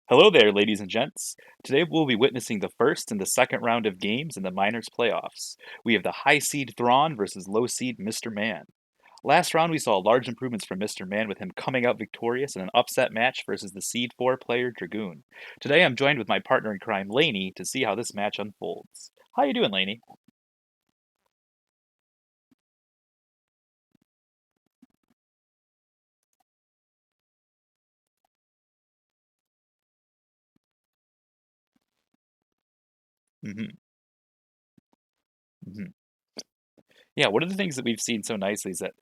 Hello there, ladies and gents. Today we'll be witnessing the first and the second round of games in the Minors playoffs. We have the High Seed Thrawn versus Low Seed MrMan. Last round we saw large improvements from MrMan with him coming out victorious in an upset match versus the Seed 4 player Dragoon. Today I'm joined with my partner in crime, Lany, to see how this match unfolds. How you doing, Lany? hmm hmm Yeah, one of the things that we've seen so nicely is that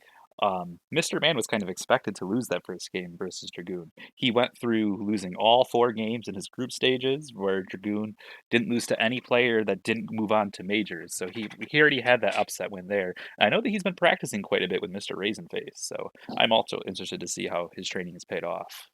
Mr. Man was kind of expected to lose that first game versus Dragoon. He went through losing all four games in his group stages, where Dragoon didn't lose to any player that didn't move on to majors. So he already had that upset win there. I know that he's been practicing quite a bit with Mr. Raisinface, so I'm also interested to see how his training has paid off.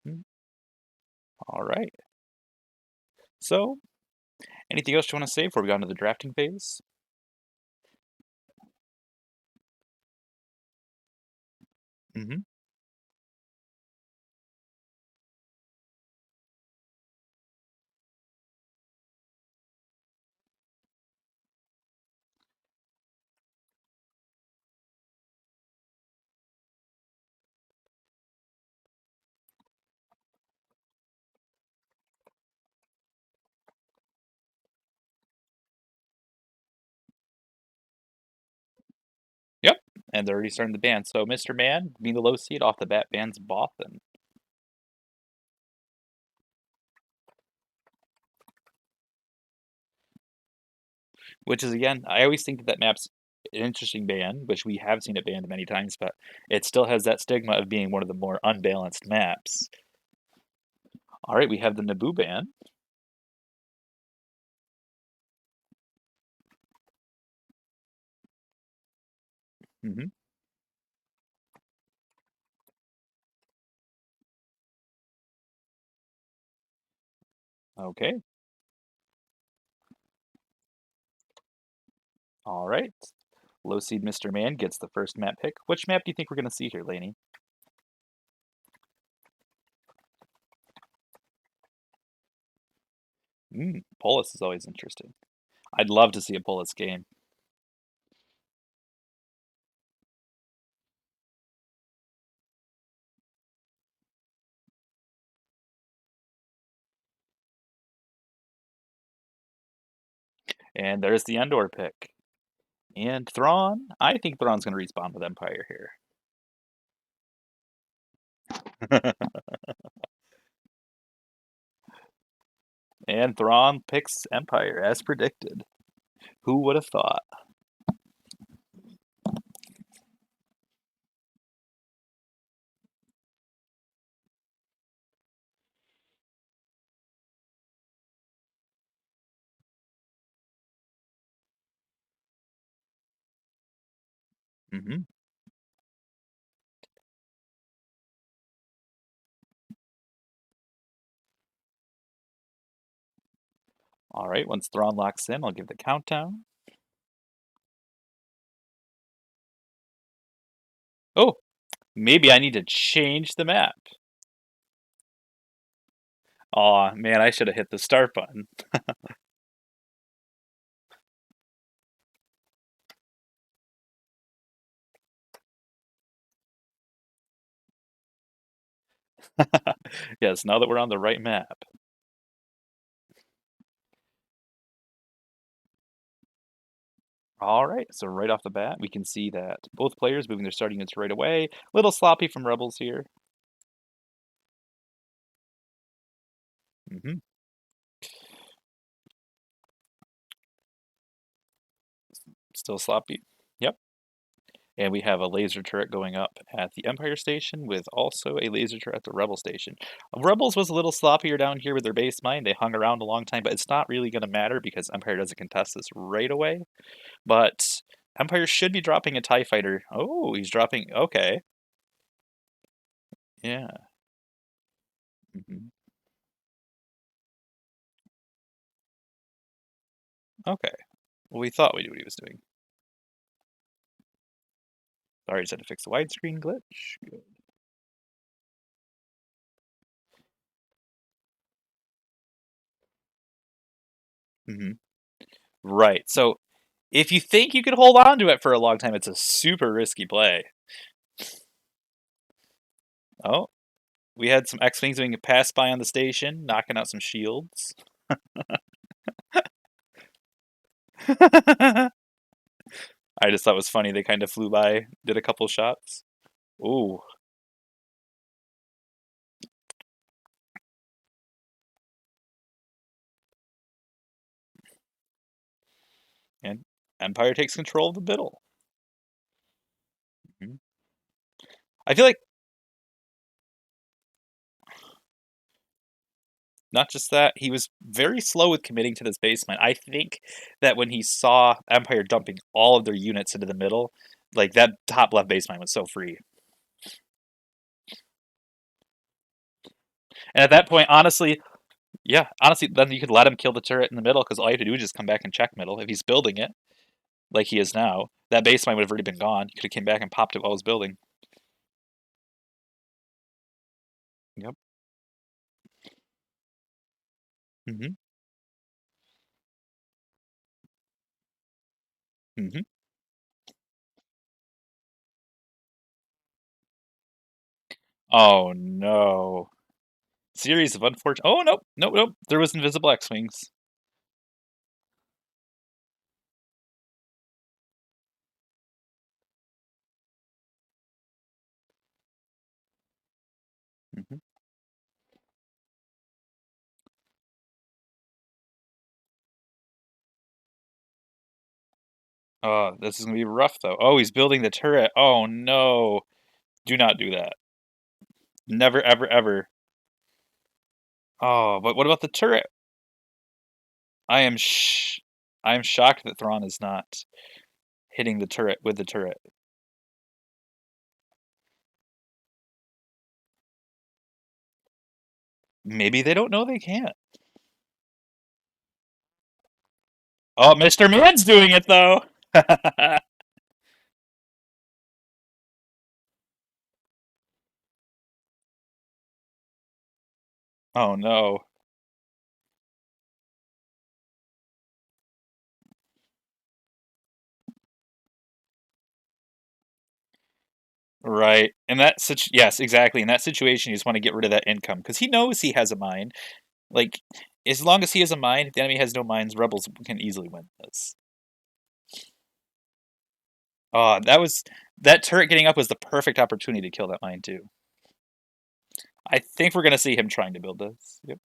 Mhm. All right. So, anything else you want to say before we go into the drafting phase? hmm Yep. And they're already starting the ban. So, Mr. Man, being the low seed off the bat, bans Bothan. Which is again, I always think that that map's an interesting ban, which we have seen it banned many times, but it still has that stigma of being one of the more unbalanced maps. All right, we have the Naboo ban. hmm Okay. All right. Low seed Mr. Man gets the first map pick. Which map do you think we're going to see here, Laney? Polis is always interesting. I'd love to see a Polis game. And there's the Endor pick. And Thrawn. I think Thrawn's going to respawn with Empire here. And Thrawn picks Empire, as predicted. Who would have thought? hmm All right, once Thrawn locks in, I'll give the countdown. Oh, maybe I need to change the map. Aw, man, I should have hit the start button. Yes, now that we're on the right map. All right, so right off the bat, we can see that both players moving their starting units right away. Little sloppy from Rebels here. hmm Still sloppy. Yep. And we have a laser turret going up at the Empire Station with also a laser turret at the Rebel Station. Rebels was a little sloppier down here with their base mine. They hung around a long time, but it's not really going to matter because Empire doesn't contest this right away. But Empire should be dropping a TIE fighter. Oh, he's dropping. Okay. Yeah. Hmm. Okay. Well, we thought we knew what he was doing. Sorry, just had to fix the widescreen glitch. Good. Hmm. Right. So if you think you can hold on to it for a long time, it's a super risky play. Oh, we had some X-Wings doing a pass by on the station, knocking out some shields. I just thought it was funny. They kind of flew by, did a couple shots. Ooh, and Empire takes control of the middle. Mhm. I feel like not just that, he was very slow with committing to this basement. I think that when he saw Empire dumping all of their units into the middle, like that top left baseline was so free. And at that point, honestly, yeah, honestly, then you could let him kill the turret in the middle because all you have to do is just come back and check middle. If he's building it like he is now, that baseline would have already been gone. You could have came back and popped it while it was building. Yep. Hmm. Hmm. Oh no. Series of unfortunate. Oh nope, nope, nope. There was invisible X-wings. Hmm. Oh, this is gonna be rough though. Oh, he's building the turret. Oh no. Do not do that. Never, ever, ever. Oh, but what about the turret? I am I am shocked that Thrawn is not hitting the turret with the turret. Maybe they don't know they can't. Oh, Mr. Man's doing it though. Oh no. Right. And yes, exactly. In that situation, you just want to get rid of that income because he knows he has a mine. Like, as long as he has a mine, if the enemy has no mines, rebels can easily win this. Oh, that turret getting up was the perfect opportunity to kill that mine too. I think we're gonna see him trying to build this. Yep.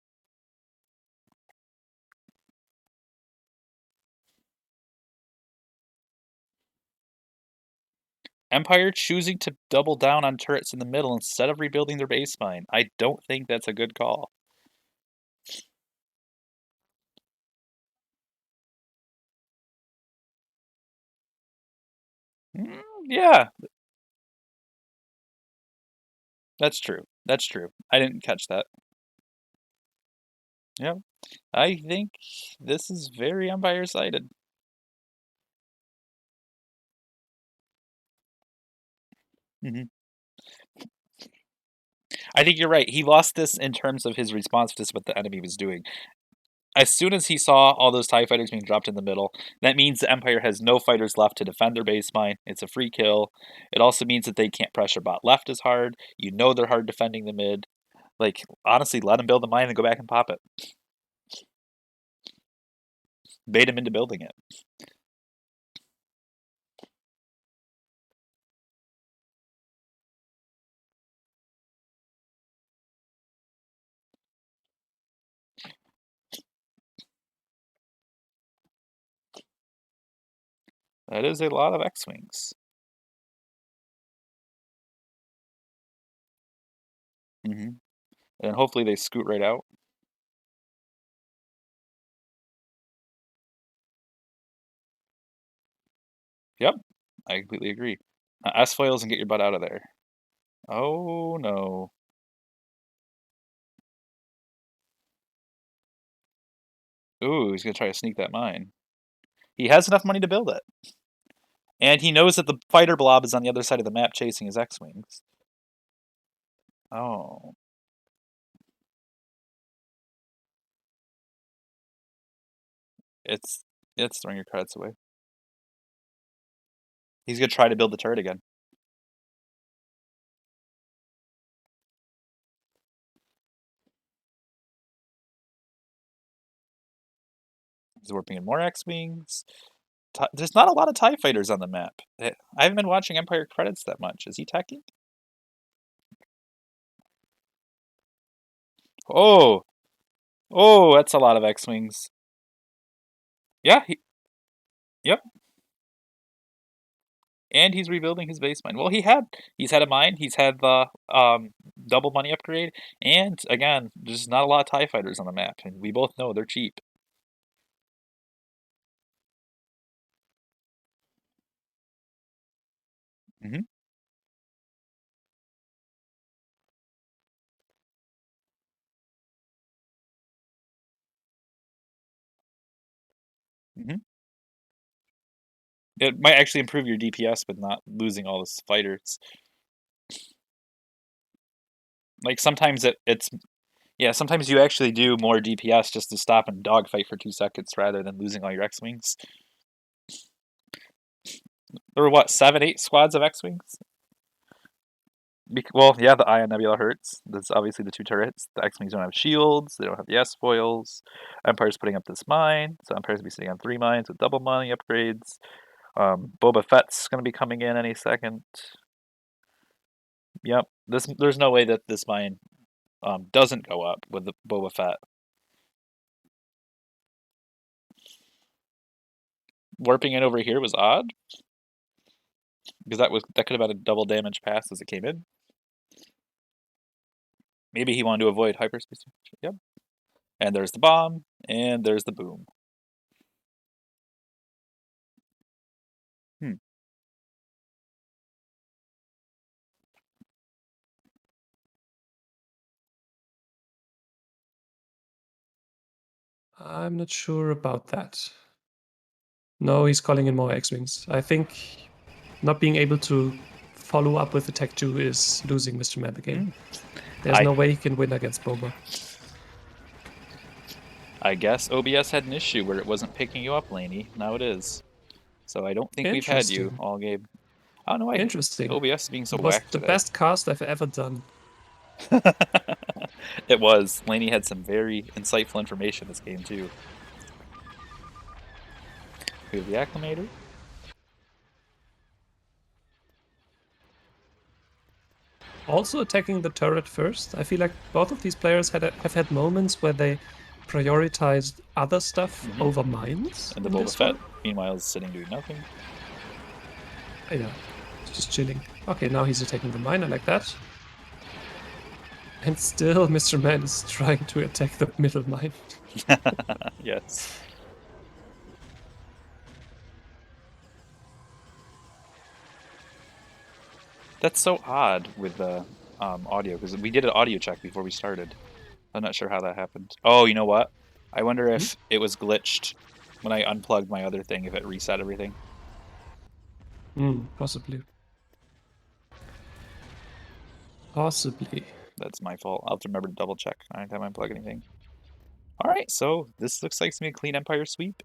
Empire choosing to double down on turrets in the middle instead of rebuilding their base mine. I don't think that's a good call. Yeah, that's true. That's true. I didn't catch that. Yeah, I think this is very Empire sided. Hmm. I think you're right. He lost this in terms of his response to what the enemy was doing. As soon as he saw all those TIE fighters being dropped in the middle, that means the Empire has no fighters left to defend their base mine. It's a free kill. It also means that they can't pressure bot left as hard. You know they're hard defending the mid. Like, honestly, let them build the mine and go back and pop it. Bait him into building it. That is a lot of X-Wings. Mm-hmm. And hopefully they scoot right out. Yep, I completely agree. S-foils and get your butt out of there. Oh no. Ooh, he's gonna try to sneak that mine. He has enough money to build it. And he knows that the fighter blob is on the other side of the map chasing his X-Wings. Oh. It's throwing your credits away. He's gonna try to build the turret again. He's warping in more X-Wings. There's not a lot of TIE fighters on the map. I haven't been watching Empire credits that much. Is he teching? Oh! Oh, that's a lot of X-Wings. Yeah, yep. And he's rebuilding his base mine. Well, he's had a mine, he's had the double money upgrade, and again, there's not a lot of TIE fighters on the map, and we both know they're cheap. Mm-hmm. Mm-hmm. It might actually improve your DPS, but not losing all those fighters. Like sometimes it's yeah, sometimes you actually do more DPS just to stop and dogfight for 2 seconds rather than losing all your X-Wings. There were what, 7, 8 squads of X-Wings? Well, yeah, the Ion Nebula hurts. That's obviously the 2 turrets. The X-Wings don't have shields. They don't have the S-foils. Empire's putting up this mine, so Empire's gonna be sitting on 3 mines with double money upgrades. Boba Fett's gonna be coming in any second. Yep. There's no way that this mine doesn't go up with the Boba Fett. Warping in over here was odd because that could have been a double damage pass as it came in. Maybe he wanted to avoid hyperspace. Yep. And there's the bomb, and there's the boom. Hmm. I'm not sure about that. No, he's calling in more X-Wings. I think not being able to follow up with the Tech 2 is losing MrMan the game. There's no way he can win against Boba. I guess OBS had an issue where it wasn't picking you up, Lany. Now it is. So I don't think we've had you all game. I don't know why Interesting. OBS is being so It was whack the today. best cast I've ever done. It was. Lany had some very insightful information this game too. We have the Acclimator. Also attacking the turret first. I feel like both of these players have had moments where they prioritized other stuff over mines. And the Boba Fett, meanwhile, is sitting doing nothing. Yeah, just chilling. Okay, now he's attacking the mine. I like that. And still, MrMan is trying to attack the middle mine. Yes. That's so odd with the audio, because we did an audio check before we started. I'm not sure how that happened. Oh, you know what? I wonder if it was glitched when I unplugged my other thing, if it reset everything. Possibly. Possibly. That's my fault. I'll have to remember to double check anytime I unplug anything. Alright, so this looks like it's going to be a clean Empire sweep.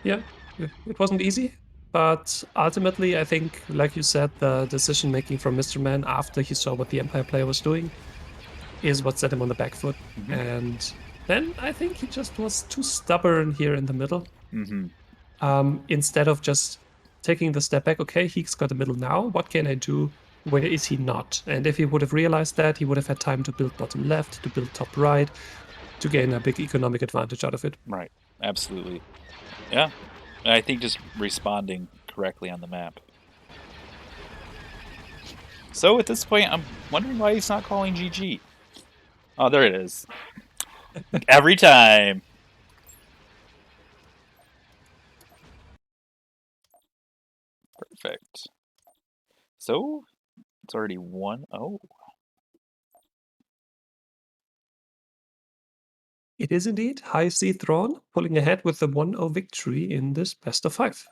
Yeah, it wasn't easy, but ultimately, I think, like you said, the decision making from MrMan after he saw what the Empire player was doing is what set him on the back foot. And then I think he just was too stubborn here in the middle. Instead of just taking the step back, okay, he's got the middle now, what can I do? Where is he not? And if he would have realized that, he would have had time to build bottom left, to build top right, to gain a big economic advantage out of it. Right, absolutely. Yeah, and I think just responding correctly on the map. So at this point, I'm wondering why he's not calling GG. Oh, there it is. Every time. Perfect. So it's already 1-0. It is indeed High Seed Thrawn pulling ahead with the 1-0 victory in this best of 5.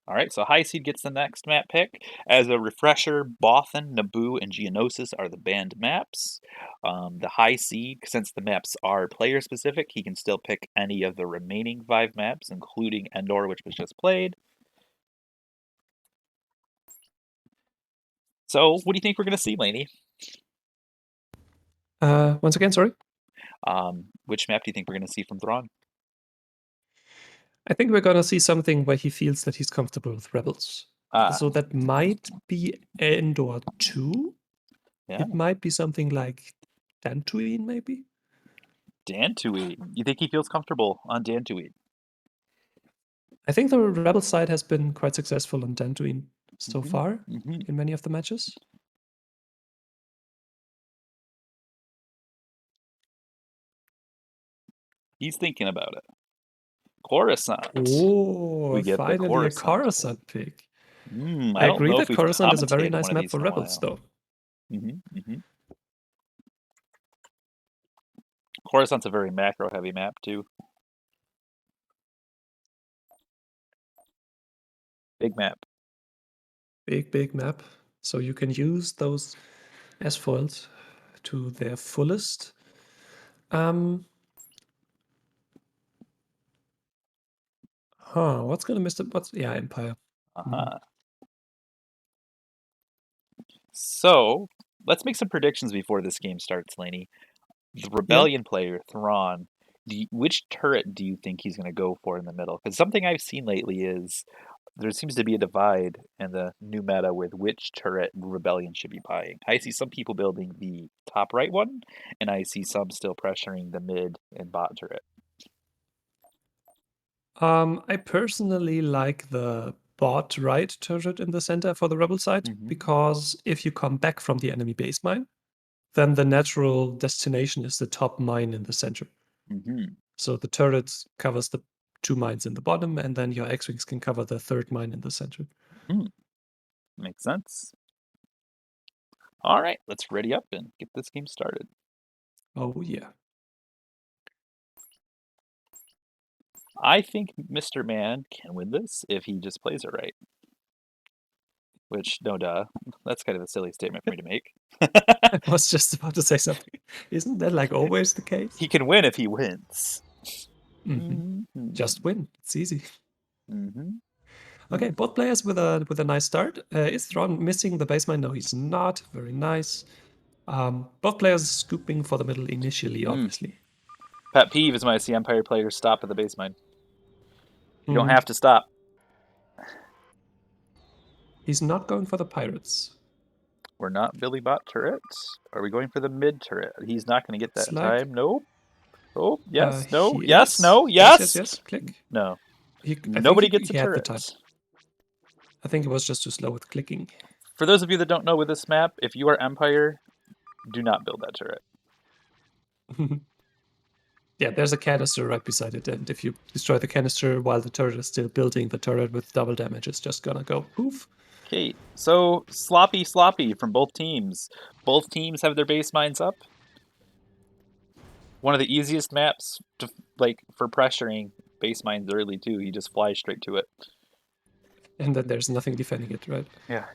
All right, so High Seed gets the next map pick. As a refresher, Bothan, Naboo, and Geonosis are the banned maps. The High Seed, since the maps are player-specific, he can still pick any of the remaining 5 maps, including Endor, which was just played. So what do you think we're going to see, Laney? Once again, sorry. Which map do you think we're going to see from Thrawn? I think we're gonna see something where he feels that he's comfortable with Rebels. So that might be Endor 2. Yeah. It might be something like Dantooine, maybe? Dantooine. You think he feels comfortable on Dantooine? I think the Rebel side has been quite successful on Dantooine so far Mm-hmm. in many of the matches. He's thinking about it. Coruscant. Oh, We get the finally a Coruscant. Coruscant pick. I I don't agree know if that we've Coruscant is a very commentated nice one of map these for in a Rebels, while. though. Coruscant's a very macro-heavy map, too. Big map. Big map. So you can use those S-foils to their fullest. What's gonna miss the what's yeah, Empire. Uh-huh. So, let's make some predictions before this game starts, Laney. The Rebellion player, Thrawn, which turret do you think he's going to go for in the middle? Because something I've seen lately is there seems to be a divide in the new meta with which turret Rebellion should be buying. I see some people building the top right one, and I see some still pressuring the mid and bot turret. I personally like the bot right turret in the center for the rebel side because if you come back from the enemy base mine, then the natural destination is the top mine in the center. So the turret covers the 2 mines in the bottom, and then your X-Wings can cover the 3rd mine in the center. Makes sense. All right, let's ready up and get this game started. Oh, yeah. I think MrMan can win this if he just plays it right. Which, no duh, that's kind of a silly statement for me to make. I was just about to say something. Isn't that like always the case? He can win if he wins. Just win. It's easy. Mm-hmm. Okay, both players with a nice start. Is Thrawn missing the base mine? No, he's not. Very nice. Both players scooping for the middle initially, obviously. Pet peeve is when I see Empire players stop at the base mine. You don't have to stop. He's not going for the pirates. We're not Billy Bot turrets. Are we going for the mid turret? He's not going to get that It's like, time. Nope. Oh, yes, no, he yes, is. no, yes. Yes. Click. No. I Nobody think gets a he had the turret. time. I think it was just too slow with clicking. For those of you that don't know with this map, if you are Empire, do not build that turret. Yeah, there's a canister right beside it, and if you destroy the canister while the turret is still building, the turret with double damage is just gonna go poof. Okay, so sloppy from both teams. Both teams have their base mines up. One of the easiest maps to for pressuring base mines early too. You just fly straight to it. And then there's nothing defending it, right? Yeah.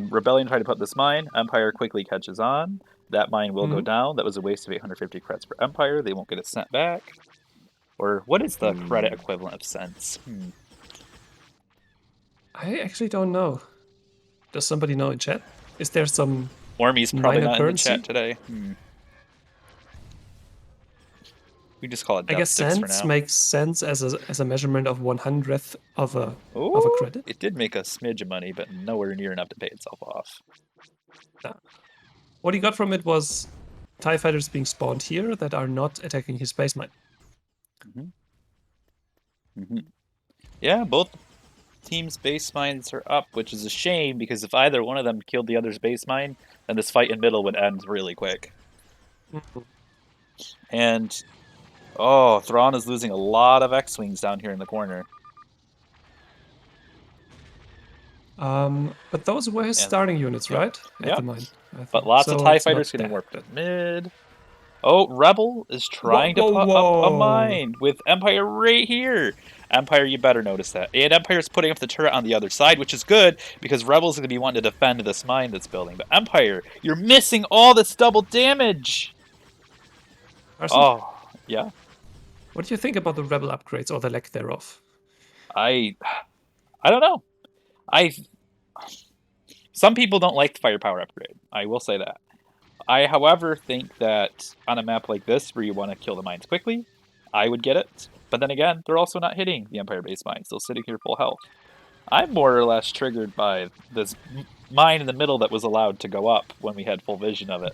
Rebellion tried to put this mine. Empire quickly catches on. That mine will go down. That was a waste of 850 credits for Empire. They won't get a cent back. Or what is the credit equivalent of cents? I actually don't know. Does somebody know in chat? Is there some Ormy's probably minor not currency? in the chat today. We just call it I death guess sticks for cents now. makes sense as a measurement of 100th of a credit. It did make a smidge of money, but nowhere near enough to pay itself off. Nah. What he got from it was TIE fighters being spawned here that are not attacking his base mine. Yeah, both team's base mines are up, which is a shame because if either one of them killed the other's base mine, then this fight in middle would end really quick. And oh, Thrawn is losing a lot of X-wings down here in the corner. But those were his And, starting units, yep, right? At yep. the mine, I think. But lots of So TIE it's fighters not getting that warped bad. at mid. Oh, Rebel is Whoa, trying to whoa, put up a whoa! mine with Empire right here. Empire, you better notice that. And Empire's putting up the turret on the other side, which is good because Rebel's going to be wanting to defend this mine that's building. But Empire, you're missing all this double damage. Carson, Oh, yeah. what do you think about the Rebel upgrades or the lack thereof? I don't know. I Some people don't like the firepower upgrade. I will say that. I, however, think that on a map like this where you want to kill the mines quickly, I would get it. But then again, they're also not hitting the Empire base mines. They're sitting here full health. I'm more or less triggered by this mine in the middle that was allowed to go up when we had full vision of it.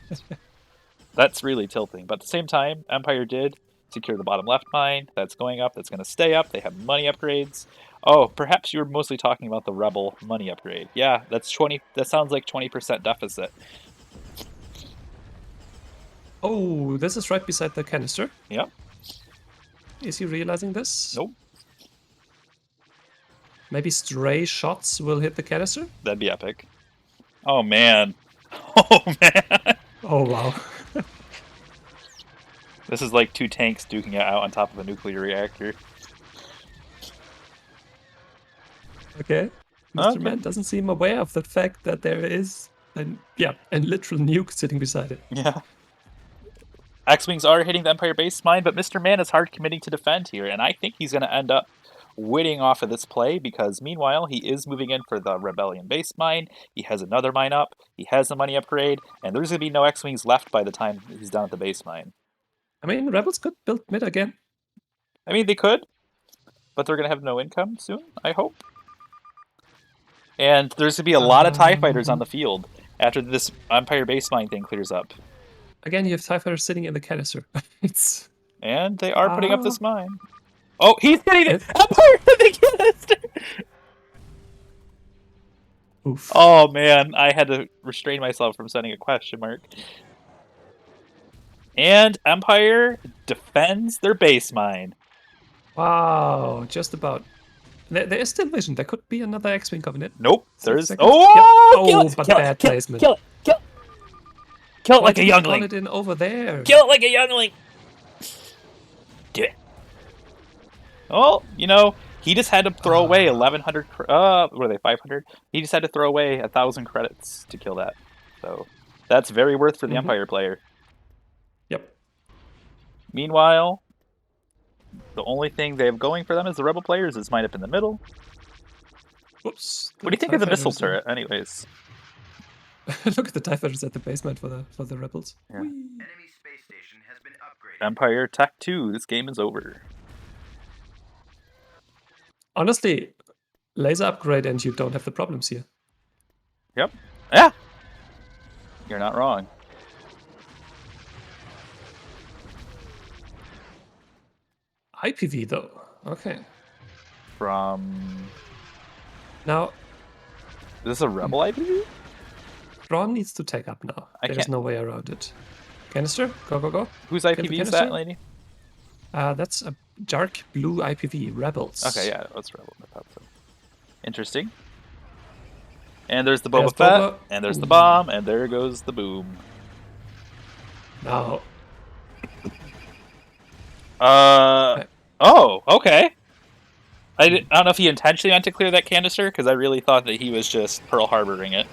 That's really tilting. But at the same time, Empire did secure the bottom left mine. That's going up. That's going to stay up. They have money upgrades. Oh, perhaps you were mostly talking about the Rebel money upgrade. Yeah, that's 20. That sounds like 20% deficit. Oh, this is right beside the canister. Yep. Is he realizing this? Nope. Maybe stray shots will hit the canister? That'd be epic. Oh, man. Oh, man. Oh, wow. This is like two tanks duking it out on top of a nuclear reactor. Okay. Mr. Man doesn't seem aware of the fact that there is a literal nuke sitting beside it. Yeah. X-Wings are hitting the Empire base mine, but Mr. Man is hard committing to defend here, and I think he's going to end up winning off of this play because meanwhile he is moving in for the Rebellion base mine. He has another mine up, he has a money upgrade, and there's going to be no X-Wings left by the time he's done at the base mine. I mean, Rebels could build mid again. I mean, they could, but they're going to have no income soon, I hope. And there's going to be a lot of TIE fighters on the field after this Empire base mine thing clears up. Again, you have TIE fighters sitting in the canister. It's... And they are putting up this mine. Oh, he's getting it! Empire in the canister! Oof. Oh man, I had to restrain myself from sending a question mark. And Empire defends their base mine. Wow, just about. There is still vision. There could be another X-Wing coming in. Nope, there's... Yep. Oh, but bad placement. Kill it like a youngling. It in over there. Kill it like a youngling. Do it. Oh, you know, he just had to throw away 1,100. What are they? 500. He just had to throw away 1,000 credits to kill that. So that's very worth for the Empire player. Yep. Meanwhile, the only thing they have going for them as the Rebel players is mine up in the middle. Whoops. What do you think of the missile turret, anyways? Look at the TIE fighters at the basement for the Rebels. Yeah. Enemy space station has been upgraded. Empire Tech 2, this game is over. Honestly, laser upgrade and you don't have the problems here. Yep. Yeah. You're not wrong. IPV though. Okay. From... Now... Is this a Rebel IPV? Thrawn needs to take up now. There's no way around it. Canister? Go, go, go. Whose IPV is that, lady? That's a dark blue IPV. Rebels. Okay, yeah, that's Rebel. I thought so. Interesting. And there's the Boba Fett, and there's the bomb, and there goes the boom. Now. Oh, okay. I don't know if he intentionally meant to clear that canister, because I really thought that he was just Pearl Harboring it.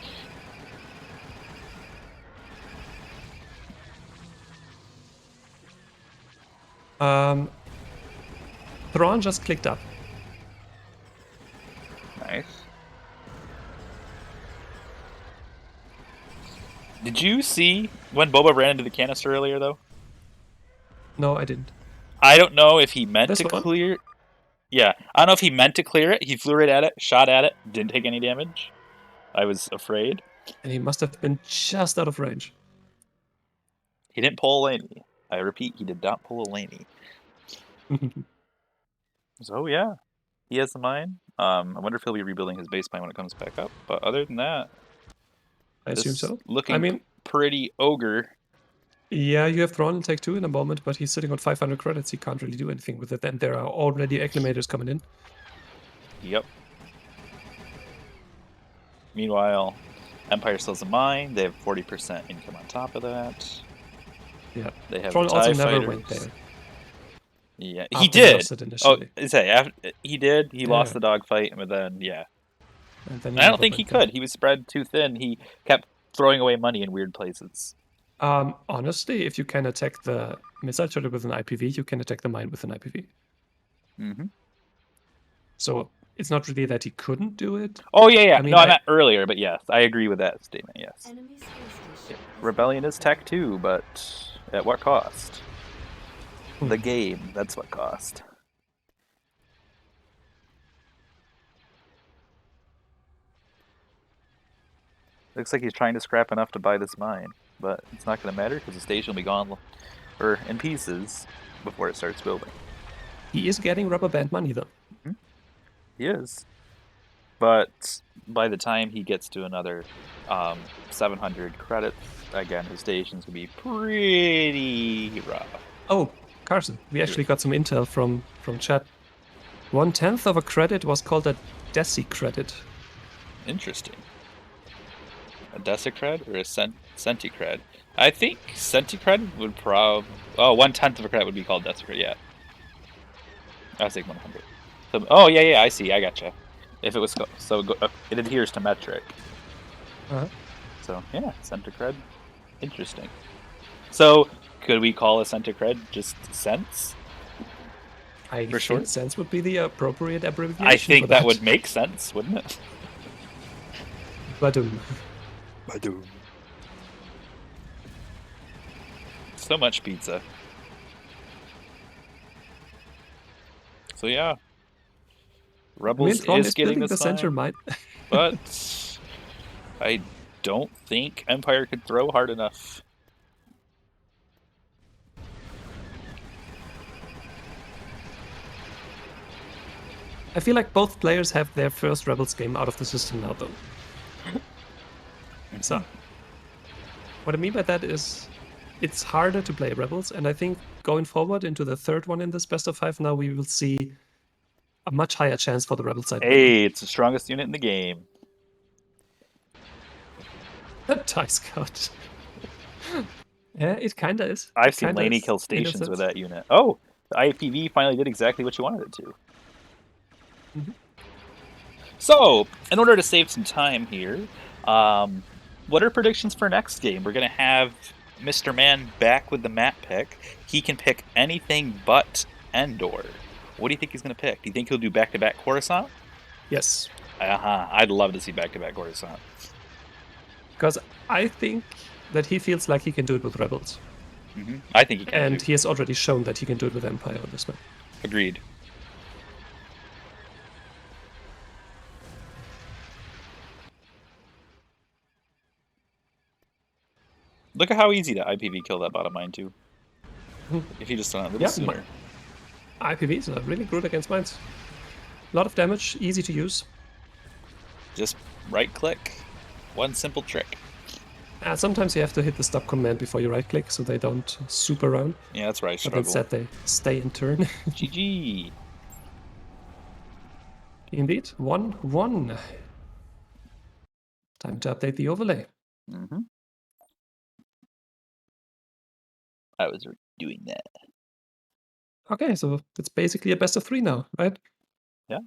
Thrawn just clicked up. Nice. Did you see when Boba ran into the canister earlier, though? No, I didn't. I don't know if he meant to clear... Yeah, I don't know if he meant to clear it. He flew right at it, shot at it, didn't take any damage. I was afraid. And he must have been just out of range. He didn't pull a Lany. I repeat, he did not pull a Lany. So, yeah. He has the mine. I wonder if he'll be rebuilding his base mine when it comes back up. But other than that, I assume this so. I looking mean, pretty ogre. yeah, you have Thrawn take 2 in a moment, but he's sitting on 500 credits. He can't really do anything with it. And there are already acclimators coming in. Yep. Meanwhile, Empire still has a mine. They have 40% income on top of that. Yeah. They have the Thrawn also TIE never went fighters. there Yeah, he after he did. lost it Oh, initially. say he did. He lost Yeah. the dogfight, but then yeah, And then he I don't never think he went there. could. He was spread too thin. He kept throwing away money in weird places. Honestly, if you can attack the missile turret with an IPV, you can attack the mine with an IPV. Hmm. So it's not really that he couldn't do it. Oh yeah, yeah. I No, mean, I meant earlier, but yes, I agree with that statement. Yes, Enemy space yeah. station has been Rebellion is tech activated. too, but at what cost? The hmm. game. That's what cost. Looks like he's trying to scrap enough to buy this mine, but it's not going to matter because the station will be gone or in pieces before it starts building. He is getting rubber band money though. Hmm. He is, but by the time he gets to another 700 credits, again his station's gonna be pretty rough. Oh, Carson, we actually got some intel from chat. 1/10 of a credit was called a deci credit. Interesting. A decicred or a centicred? I think centicred would oh 1/10 of a credit would be called decicred. Yeah, I was like 100. So, oh yeah, yeah, I see. I gotcha. If it was it adheres to metric. Uh-huh. So yeah, centicred. Interesting. So could we call a centicred just cents I for think short? cents would be the appropriate I abbreviation for think that that. would make sense, wouldn't it? Badum. Badoom. So much pizza. So yeah, I mean, Rebels Thrawn is is getting building this the center time, mine. but I don't think Empire could throw hard enough. I feel like both players have their first Rebels game out of the system now, though. So, what I mean by that is it's harder to play Rebels, and I think going forward into the third one in this best of 5 now, we will see a much higher chance for the Rebel side winning. Hey, it's the strongest unit in the game. TIE Scout. Yeah, it kinda is. I've It seen kinda Lany is, kill in a stations with sense. that unit. Oh, the IPV finally did exactly what you wanted it to. Mhm. So, in order to save some time here, what are predictions for next game? We're going to have MrMan back with the map pick. He can pick anything but Endor. What do you think he's going to pick? Do you think he'll do back-to-back Coruscant? Yes. Uh-huh. I'd love to see back-to-back Coruscant. Because I think that he feels like he can do it with Rebels. I think he can And too. he has already shown that he can do it with Empire on this map. Agreed. Look at how easy the IPV killed that bottom mine too. If he just done it a little Yeah, sooner. IPVs are really good against mines. A lot of damage, easy to use. Just right-click. One simple trick. Sometimes you have to hit the stop command before you right click so they don't swoop around. Yeah, that's where I But struggle. instead they stay in turn. GG. Indeed. 1-1. Time to update the overlay. I was doing that. Okay, so it's basically a best of 3 now, right? Yeah.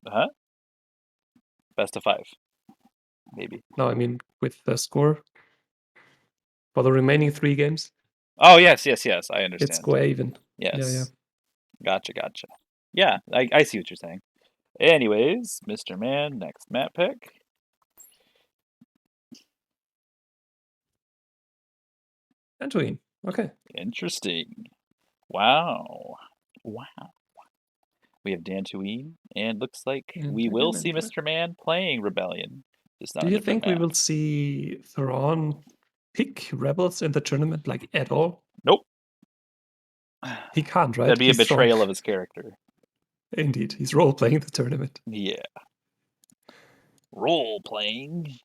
Huh? Best of 5. Maybe. No, I mean with the score for the remaining 3 games. Oh, yes, yes, yes. I It's understand. square even. Yes. Yeah. Gotcha, gotcha. Yeah, I see what you're saying. Anyways, MrMan, next map pick. Antoine. Okay. Interesting. Wow. Wow. We have Dantooine, and looks like we will see MrMan playing Rebellion. Just not Do a you different think we map. will see Thrawn pick Rebels in the tournament like at all? Nope. He can't, right? That'd be a He's strong. betrayal of his character. Indeed, he's role-playing the tournament. Yeah. Role playing.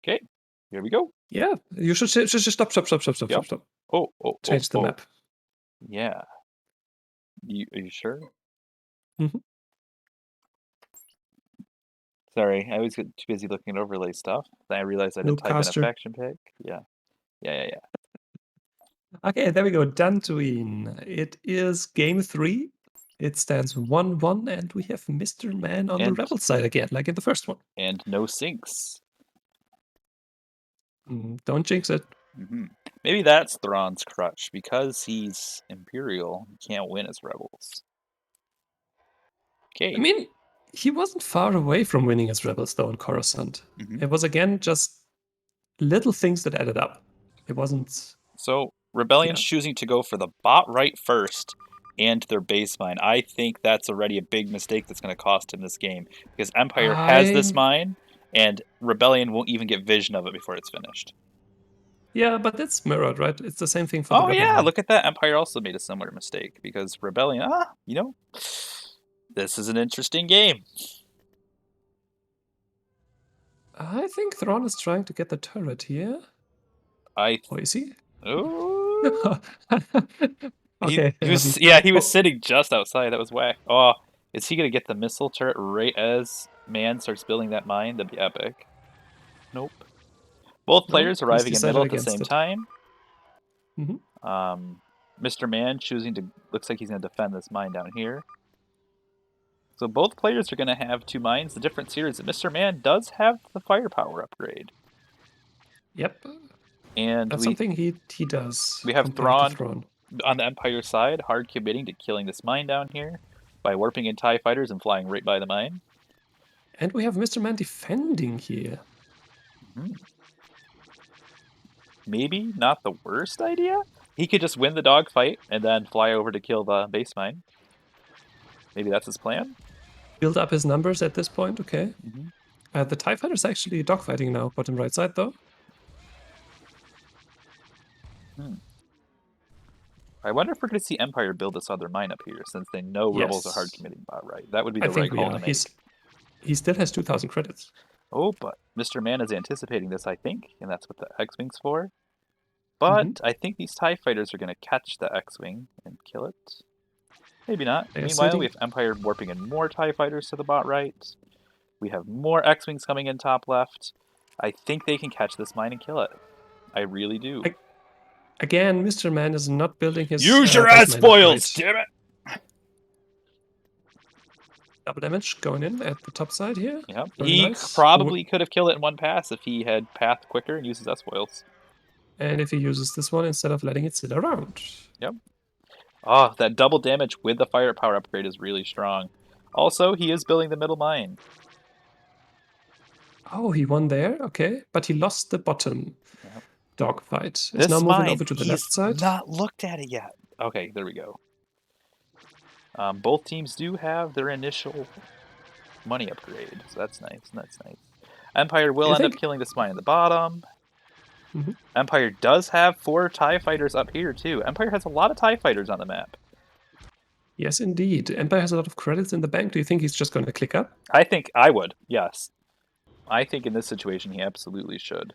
Okay, here we go. Yeah, you should stop. Yep. Oh, oh, oh, Change the oh. map. Yeah. Are you sure? Mhm. Sorry, I was too busy looking at overlay stuff. Then I realized I didn't type in a Noobcaster. faction pick. Yeah. Yeah. Okay, there we go. Dantooine. It is game 3. It stands 1-1, and we have MrMan on the And rebel side again, like in the first one. no sinks. Don't jinx it. Maybe that's Thrawn's crutch. Because he's Imperial, he can't win as rebels. Okay. I mean, he wasn't far away from winning as rebels, though, in Coruscant. It was, again, just little things that added up. It wasn't... So, Rebellion's choosing to go for the bot right first and their base mine. I think that's already a big mistake that's going to cost him this game. Because Empire has this mine, and Rebellion won't even get vision of it before it's finished. Yeah, but that's mirrored, right? It's the same thing for the Oh, rebel yeah, mine. look at that. Empire also made a similar mistake. Because Rebellion, this is an interesting game. I think Thrawn is trying to get the turret here. Oh, is he? Oh. Okay. He was sitting just outside. That was whack. Oh, is he gonna get the missile turret right as Man starts building that mine? That'd be epic. Nope. Both players arriving in middle at the same time. MrMan looks like he's gonna defend this mine down here. So both players are gonna have 2 mines. The difference here is that MrMan does have the firepower upgrade. Yep. And that's something he does. We have Thrawn on the Empire side, hard committing to killing this mine down here by warping in TIE fighters and flying right by the mine. And we have MrMan defending here. Maybe not the worst idea. He could just win the dogfight and then fly over to kill the base mine. Maybe that's his plan. Build up his numbers at this point, okay. The TIE fighter's actually dogfighting now, bottom right side though. I wonder if we're going to see Empire build this other mine up here, since they know Rebels are hard committing bot right. That would be the right call to make. He still has 2,000 credits. Oh, but MrMan is anticipating this, I think, and that's what the X-Wing's for. But I think these TIE fighters are going to catch the X-Wing and kill it. Maybe not. Meanwhile, we have Empire warping in more TIE fighters to the bot right. We have more X-Wings coming in top left. I think they can catch this mine and kill it. I really do. Again, MrMan is not building his... Use your ad spoils, damn it! Double damage going in at the top side here. Yep. He probably could have killed it in one pass if he had pathed quicker and used his S-foils. And if he uses this one instead of letting it sit around. Yep. Oh, that double damage with the firepower upgrade is really strong. Also, he is building the middle mine. Oh, he won there? Okay. But he lost the bottom dogfight. This now moving mine, over to the left side. Not looked at it yet. Okay, there we go. Both teams do have their initial money upgrade, so that's nice. Empire will end up killing this mine at the bottom. Empire does have 4 TIE fighters up here, too. Empire has a lot of TIE fighters on the map. Yes, indeed. Empire has a lot of credits in the bank. Do you think he's just going to click up? I think I would, yes. I think in this situation he absolutely should.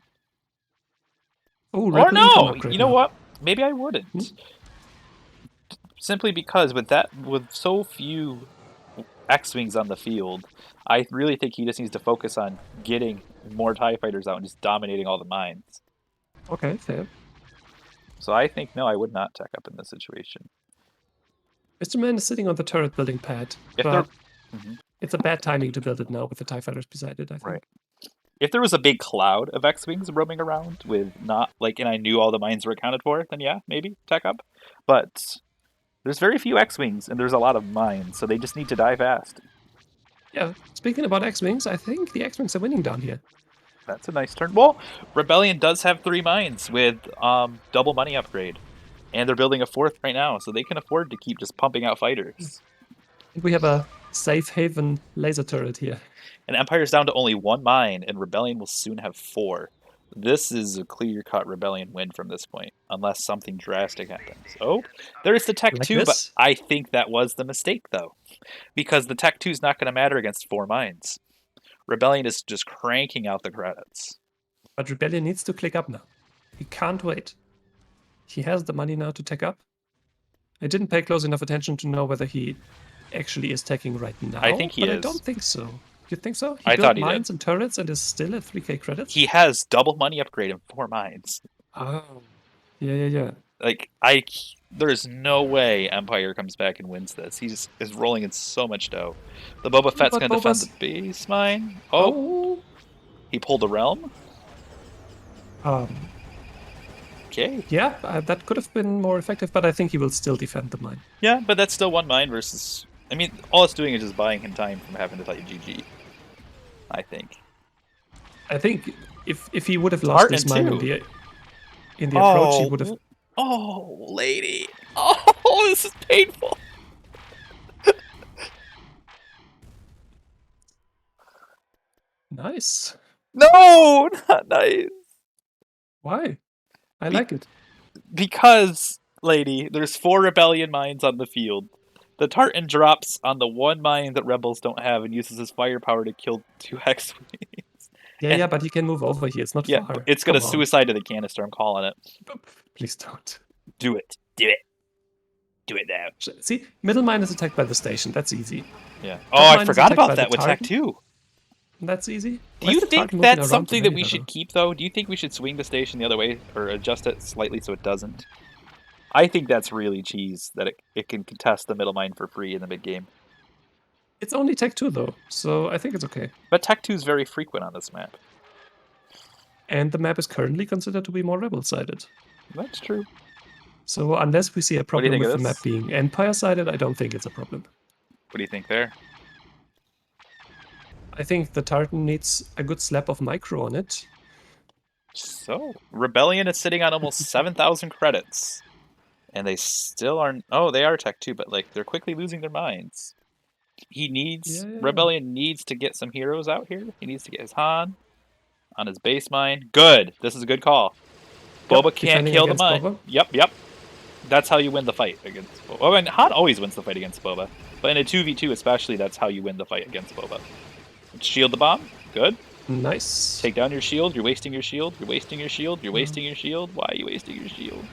Oh, or no! You know what? Maybe I wouldn't. Simply because with so few X-Wings on the field, I really think he just needs to focus on getting more TIE fighters out and just dominating all the mines. Okay, fair. So I think, no, I would not tech up in this situation. MrMan is sitting on the turret building pad, but it's a bad timing to build it now with the TIE fighters beside it, I think. Right. If there was a big cloud of X-Wings roaming around with and I knew all the mines were accounted for, then yeah, maybe tech up. But there's very few X-Wings, and there's a lot of mines, so they just need to die fast. Yeah, speaking about X-Wings, I think the X-Wings are winning down here. That's a nice turn. Well, Rebellion does have 3 mines with double money upgrade. And they're building a 4th right now, so they can afford to keep just pumping out fighters. We have a safe haven laser turret here. And Empire's down to only 1 mine, and Rebellion will soon have 4. This is a clear-cut Rebellion win from this point, unless something drastic happens. Oh, there's the Tech Like 2, but this? I think that was the mistake, though. Because the Tech 2 is not going to matter against 4 mines. Rebellion is just cranking out the credits. But Rebellion needs to click up now. He can't wait. He has the money now to tech up. I didn't pay close enough attention to know whether he actually is teching right I now, think he but I is. don't think so. You think so? He I built thought he did. mines and turrets and is still at 3k credits? He has double money upgrade and 4 mines. Oh. Yeah. Like, there's no way Empire comes back and wins this. He just is rolling in so much dough. The Boba Fett's But going to defend the Boba's... base mine. Oh, Oh. he pulled a realm. Um, Okay. yeah, that could have been more effective, but I think he will still defend the mine. Yeah, but that's still 1 mine versus. I mean, all it's doing is just buying him time from having to fight GG. I think. I think if he would have lost Tartan this mine too. in the approach, he would have... Oh, lady. Oh, this is painful. Nice. No, not nice. Why? I Be- like it. Because, lady, there's 4 rebellion mines on the field. The Tartan drops on the 1 mine that rebels don't have and uses his firepower to kill 2 X-Wings. Yeah, but he can move over here. It's not Yeah, far. it's Come gonna on. suicide to the canister, I'm calling it. Please don't. Do it. Do it. Do it now. See, middle mine is attacked by the station. That's easy. Yeah. Top Oh, I mine is forgot attacked by about the that with Tech Tartan. 2. That's easy. Do Why is you the think Tartan moving that's around something that we Dominator, should though? keep, though? Do you think we should swing the station the other way or adjust it slightly so it doesn't? I think that's really cheese that it can contest the middle mine for free in the mid game. It's only Tech 2, though, so I think it's okay. But Tech 2 is very frequent on this map. And the map is currently considered to be more rebel-sided. That's true. So unless we see a What do you problem think with of the map this? being Empire-sided, I don't think it's a problem. What do you think there? I think the Tartan needs a good slap of micro on it. So, Rebellion is sitting on almost 7,000 credits. And they still aren't. Oh, they are Tech 2, but like they're quickly losing their minds. He needs. Yeah. Rebellion needs to get some heroes out here. He needs to get his Han on his base mine. Good. This is a good call. Boba can't defending kill the against mine. Boba. Yep. That's how you win the fight against Boba. Oh, and Han always wins the fight against Boba. But in a 2v2 especially, that's how you win the fight against Boba. Shield the bomb. Good. Nice. Take down your shield. You're wasting your shield. You're wasting your shield. You're wasting your shield. Why are you wasting your shield?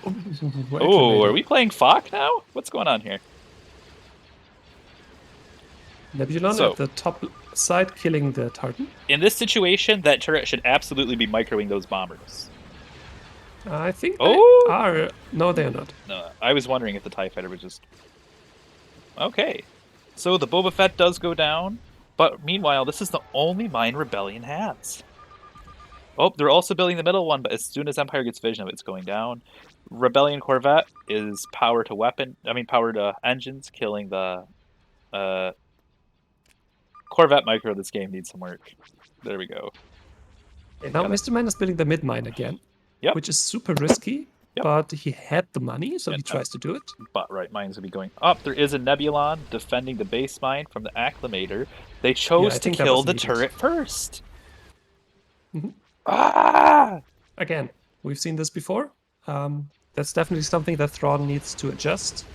Oh, are we playing Fok now? What's going on here? Nebulon So, at the top side killing the Tartan. in this situation, that turret should absolutely be microing those bombers. I think they Oh! are. No, they are not. No, I was wondering if the TIE Fighter was just... Okay. So the Boba Fett does go down, but meanwhile, this is the only mine Rebellion has. Oh, they're also building the middle one, but as soon as Empire gets vision of it, it's going down. Rebellion Corvette is power to engines, killing the Corvette micro. This game needs some work. There we go. Okay, now MrMan is building the mid mine again, Yep. which is super risky, Yep. but he had the money, so he And, tries to do it. But right, mines will be going up. There is a Nebulon defending the base mine from the Acclimator. They chose I to think that kill was the needed. turret first. Mhm. Ah! Again, we've seen this before. That's definitely something that Thrawn needs to adjust.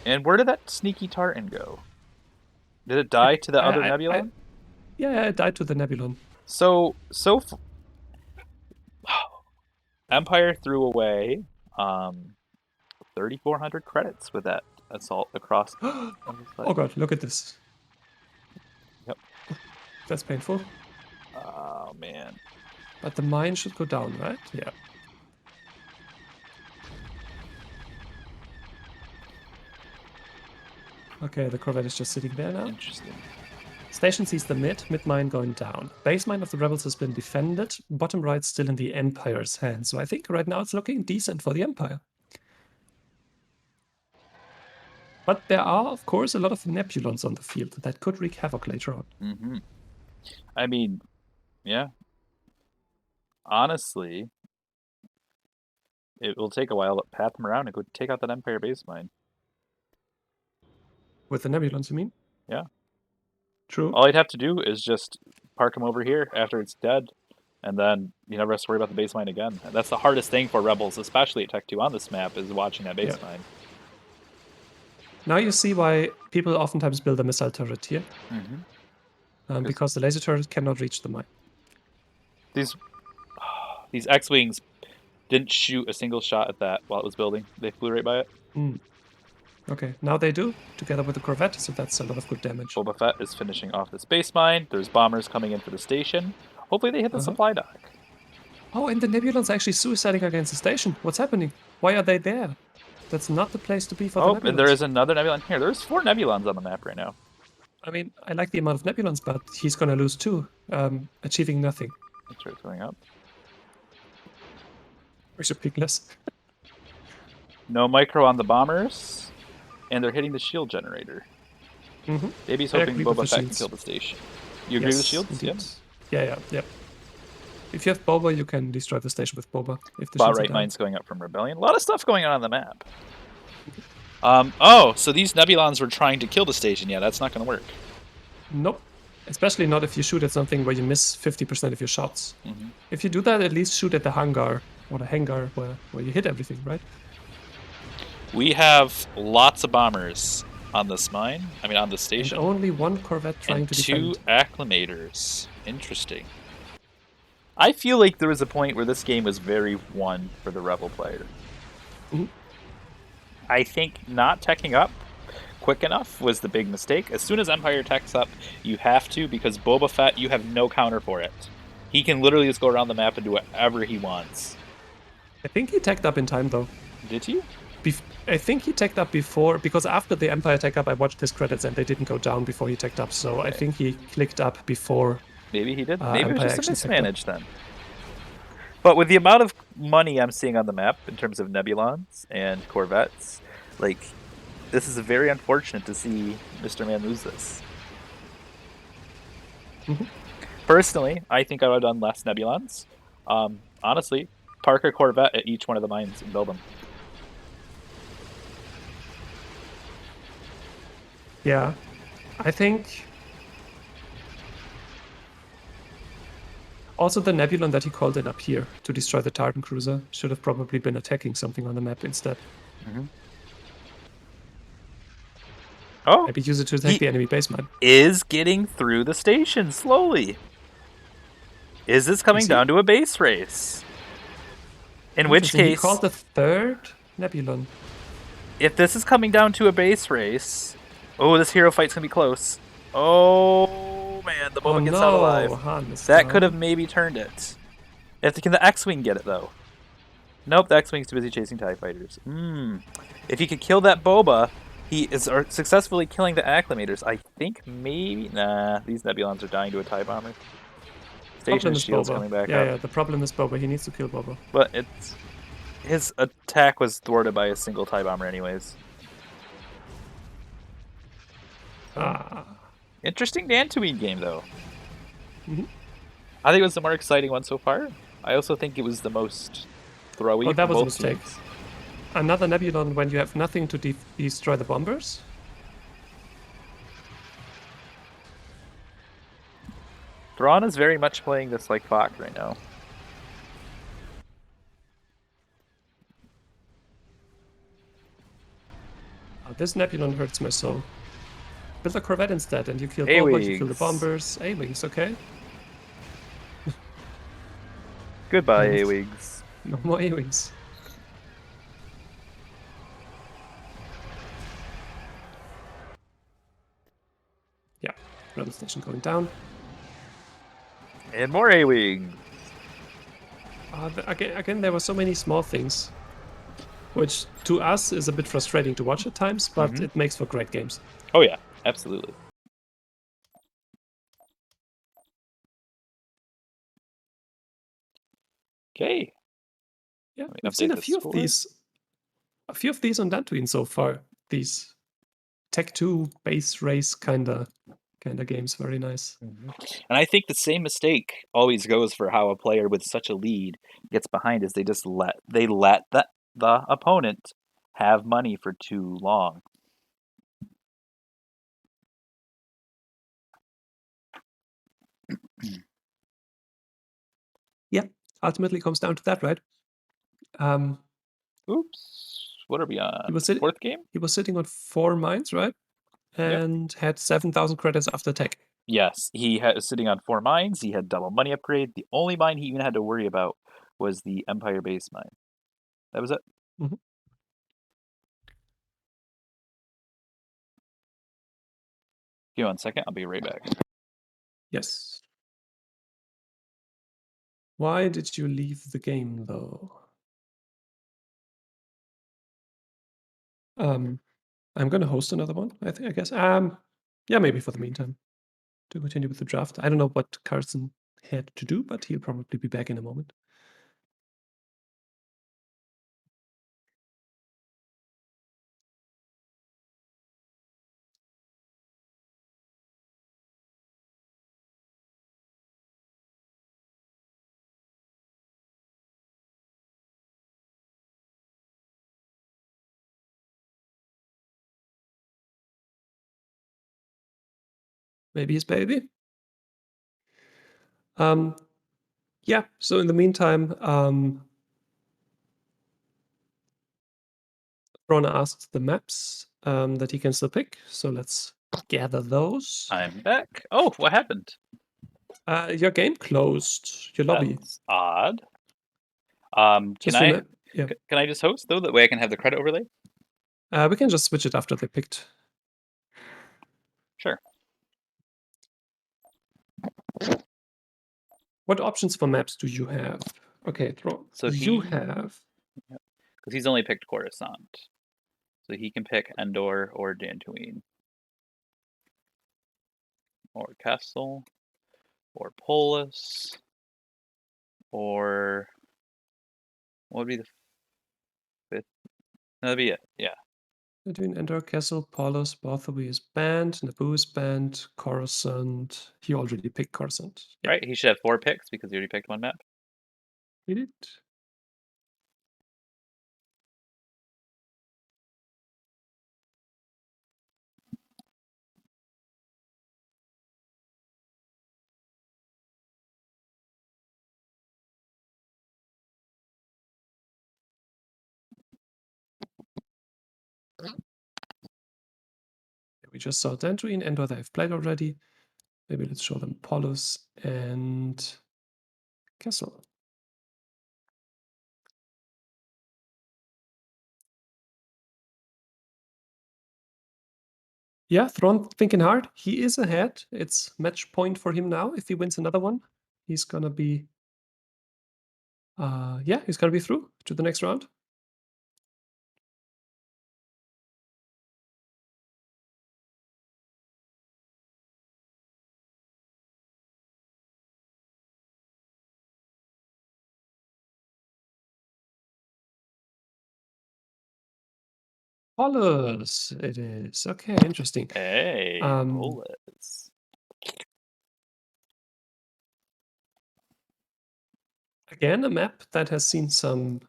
And where did that sneaky Tartan go? Did it die to the other Nebulon? Yeah, it died to the Nebulon. Empire threw away 3,400 credits with that assault across. Oh god, look at this. Yep. That's painful. Oh man. But the mine should go down, right? Yeah. Okay, the Corvette is just sitting there now. Interesting. Station sees the mid mine going down. Base mine of the rebels has been defended. Bottom right still in the Empire's hands. So I think right now it's looking decent for the Empire. But there are, of course, a lot of Nebulons on the field that could wreak havoc later on. Mm-hmm. I mean, yeah. Honestly, it will take a while to path them around and go take out that Empire base mine. With the Nebulons, you mean? Yeah. True. All I'd have to do is just park him over here after it's dead, and then you never have to worry about the base mine again. And that's the hardest thing for Rebels, especially at Tech 2 on this map, is watching that Yeah. base mine. Now you see why people oftentimes build a missile turret here. Because the laser turret cannot reach the mine. These X-Wings didn't shoot a single shot at that while it was building. They flew right by it. Okay, now they do, together with the Corvette, so that's a lot of good damage. Boba Fett is finishing off the space mine. There's bombers coming in for the station. Hopefully they hit the supply dock. Oh, and the Nebulons are actually suiciding against the station. What's happening? Why are they there? That's not the place to be for the Nebulons. And there is another Nebulon here. There's 4 Nebulons on the map right now. I mean, I like the amount of Nebulons, but he's gonna lose 2, achieving nothing. That's right, going up. We should pick less. No micro on the bombers, and they're hitting the shield generator. Baby's hoping Boba Fett can kill the station. You agree with the shields? Yes. Yeah. If you have Boba, you can destroy the station with Boba. If the Bot right mine's going up from Rebellion. A lot of stuff going on the map. So these Nebulons were trying to kill the station. Yeah, that's not going to work. Nope. Especially not if you shoot at something where you miss 50% of your shots. If you do that, at least shoot at the hangar, or the hangar where you hit everything, right? We have lots of bombers on this mine. I mean, on the station. And only 1 Corvette trying to defend. 2 acclimators. Interesting. I feel like there was a point where this game was very won for the Rebel player. I think not teching up quick enough was the big mistake. As soon as Empire techs up, you have to, because Boba Fett, you have no counter for it. He can literally just go around the map and do whatever he wants. I think he teched up in time, though. Did he? I think he teched up before, because after the Empire tech up, I watched his credits and they didn't go down before he teched up, so I think he clicked up before. Maybe he did. Maybe it was just a mismanaged then. But with the amount of money I'm seeing on the map in terms of Nebulons and Corvettes, like, this is very unfortunate to see MrMan lose this. Personally, I think I would have done less Nebulons. Honestly, park a Corvette at each one of the mines and build them. Yeah, I think also the Nebulon that he called in up here to destroy the Tartan cruiser should have probably been attacking something on the map instead. Oh, maybe use it to attack the enemy base mine. Is getting through the station slowly. Is this coming down to a base race? In which case, he called the 3rd Nebulon. If this is coming down to a base race, oh, this hero fight's gonna be close. Oh man, the Boba gets out alive. That could have maybe turned it. Can the X-Wing get it though? Nope, the X-Wing's too busy chasing TIE fighters. If he could kill that Boba, he is successfully killing the acclimators. I think maybe... Nah, these Nebulons are dying to a TIE bomber. Station shield's coming back up. Yeah, the problem is Boba. He needs to kill Boba. But his attack was thwarted by a single TIE bomber anyways. Interesting Dantooine game, though. I think it was the more exciting one so far. I also think it was the most throwy. Oh, that was a mistake. Another Nebulon when you have nothing to destroy the bombers? Thrawn is very much playing this like Bach right now. This Nebulon hurts my soul. Build a Corvette instead, and you kill Boba, you kill the bombers. A-Wings, okay? Goodbye, A-Wings. No more A-Wings. Yeah, Rebel station going down. And more A-Wings. Again, there were so many small things, which to us is a bit frustrating to watch at times, but it makes for great games. Oh yeah, absolutely. Okay. Yeah, I've seen a few of these on Dantooine so far. These Tech 2 base race kinda games, very nice. And I think the same mistake always goes for how a player with such a lead gets behind is they let the opponent have money for too long. Yeah, ultimately comes down to that, right? Oops. What are we He on? was sitting. Fourth game? He was sitting on 4 mines, right? Yep. And had 7,000 credits after tech. Yes, he was sitting on 4 mines. He had double money upgrade. The only mine he even had to worry about was the Empire base mine. That was it. Mhm. Give me 1 second. I'll be right back. Yes. Why did you leave the game, though? I'm gonna host another one, I guess. Yeah, maybe for the meantime, to continue with the draft. I don't know what Carson had to do, but he'll probably be back in a moment. Maybe his baby. Yeah, so in the meantime, Ron asked the maps that he can still pick. So let's gather those. I'm back. Oh, what happened? Your game closed. Your lobby. That's odd. Can Just I remember. Yeah. can I just host though? That way I can have the credit overlay. We can just switch it after they picked. Sure. What options for maps do you have? Okay, Thrawn. So You have. because he's only picked Coruscant, so he can pick Endor or Dantooine or Kessel or Polis or what would be the fifth? No, that'd be it. Yeah. Between Endor, Castle, Paulus, Barthelby is banned, Naboo is banned, Coruscant. He already picked Coruscant. Yeah, Right. He should have 4 picks because he already picked 1 map. he did. We just saw Dantooine, Endor they have played already. Maybe let's show them Paulus and Castle. Yeah, Thrawn thinking hard. He is ahead. It's match point for him now. If he wins another one, he's gonna be yeah, he's gonna be through to the next round. Paulus, it is. Okay, interesting. Hey, Polis. Again, a map that has seen some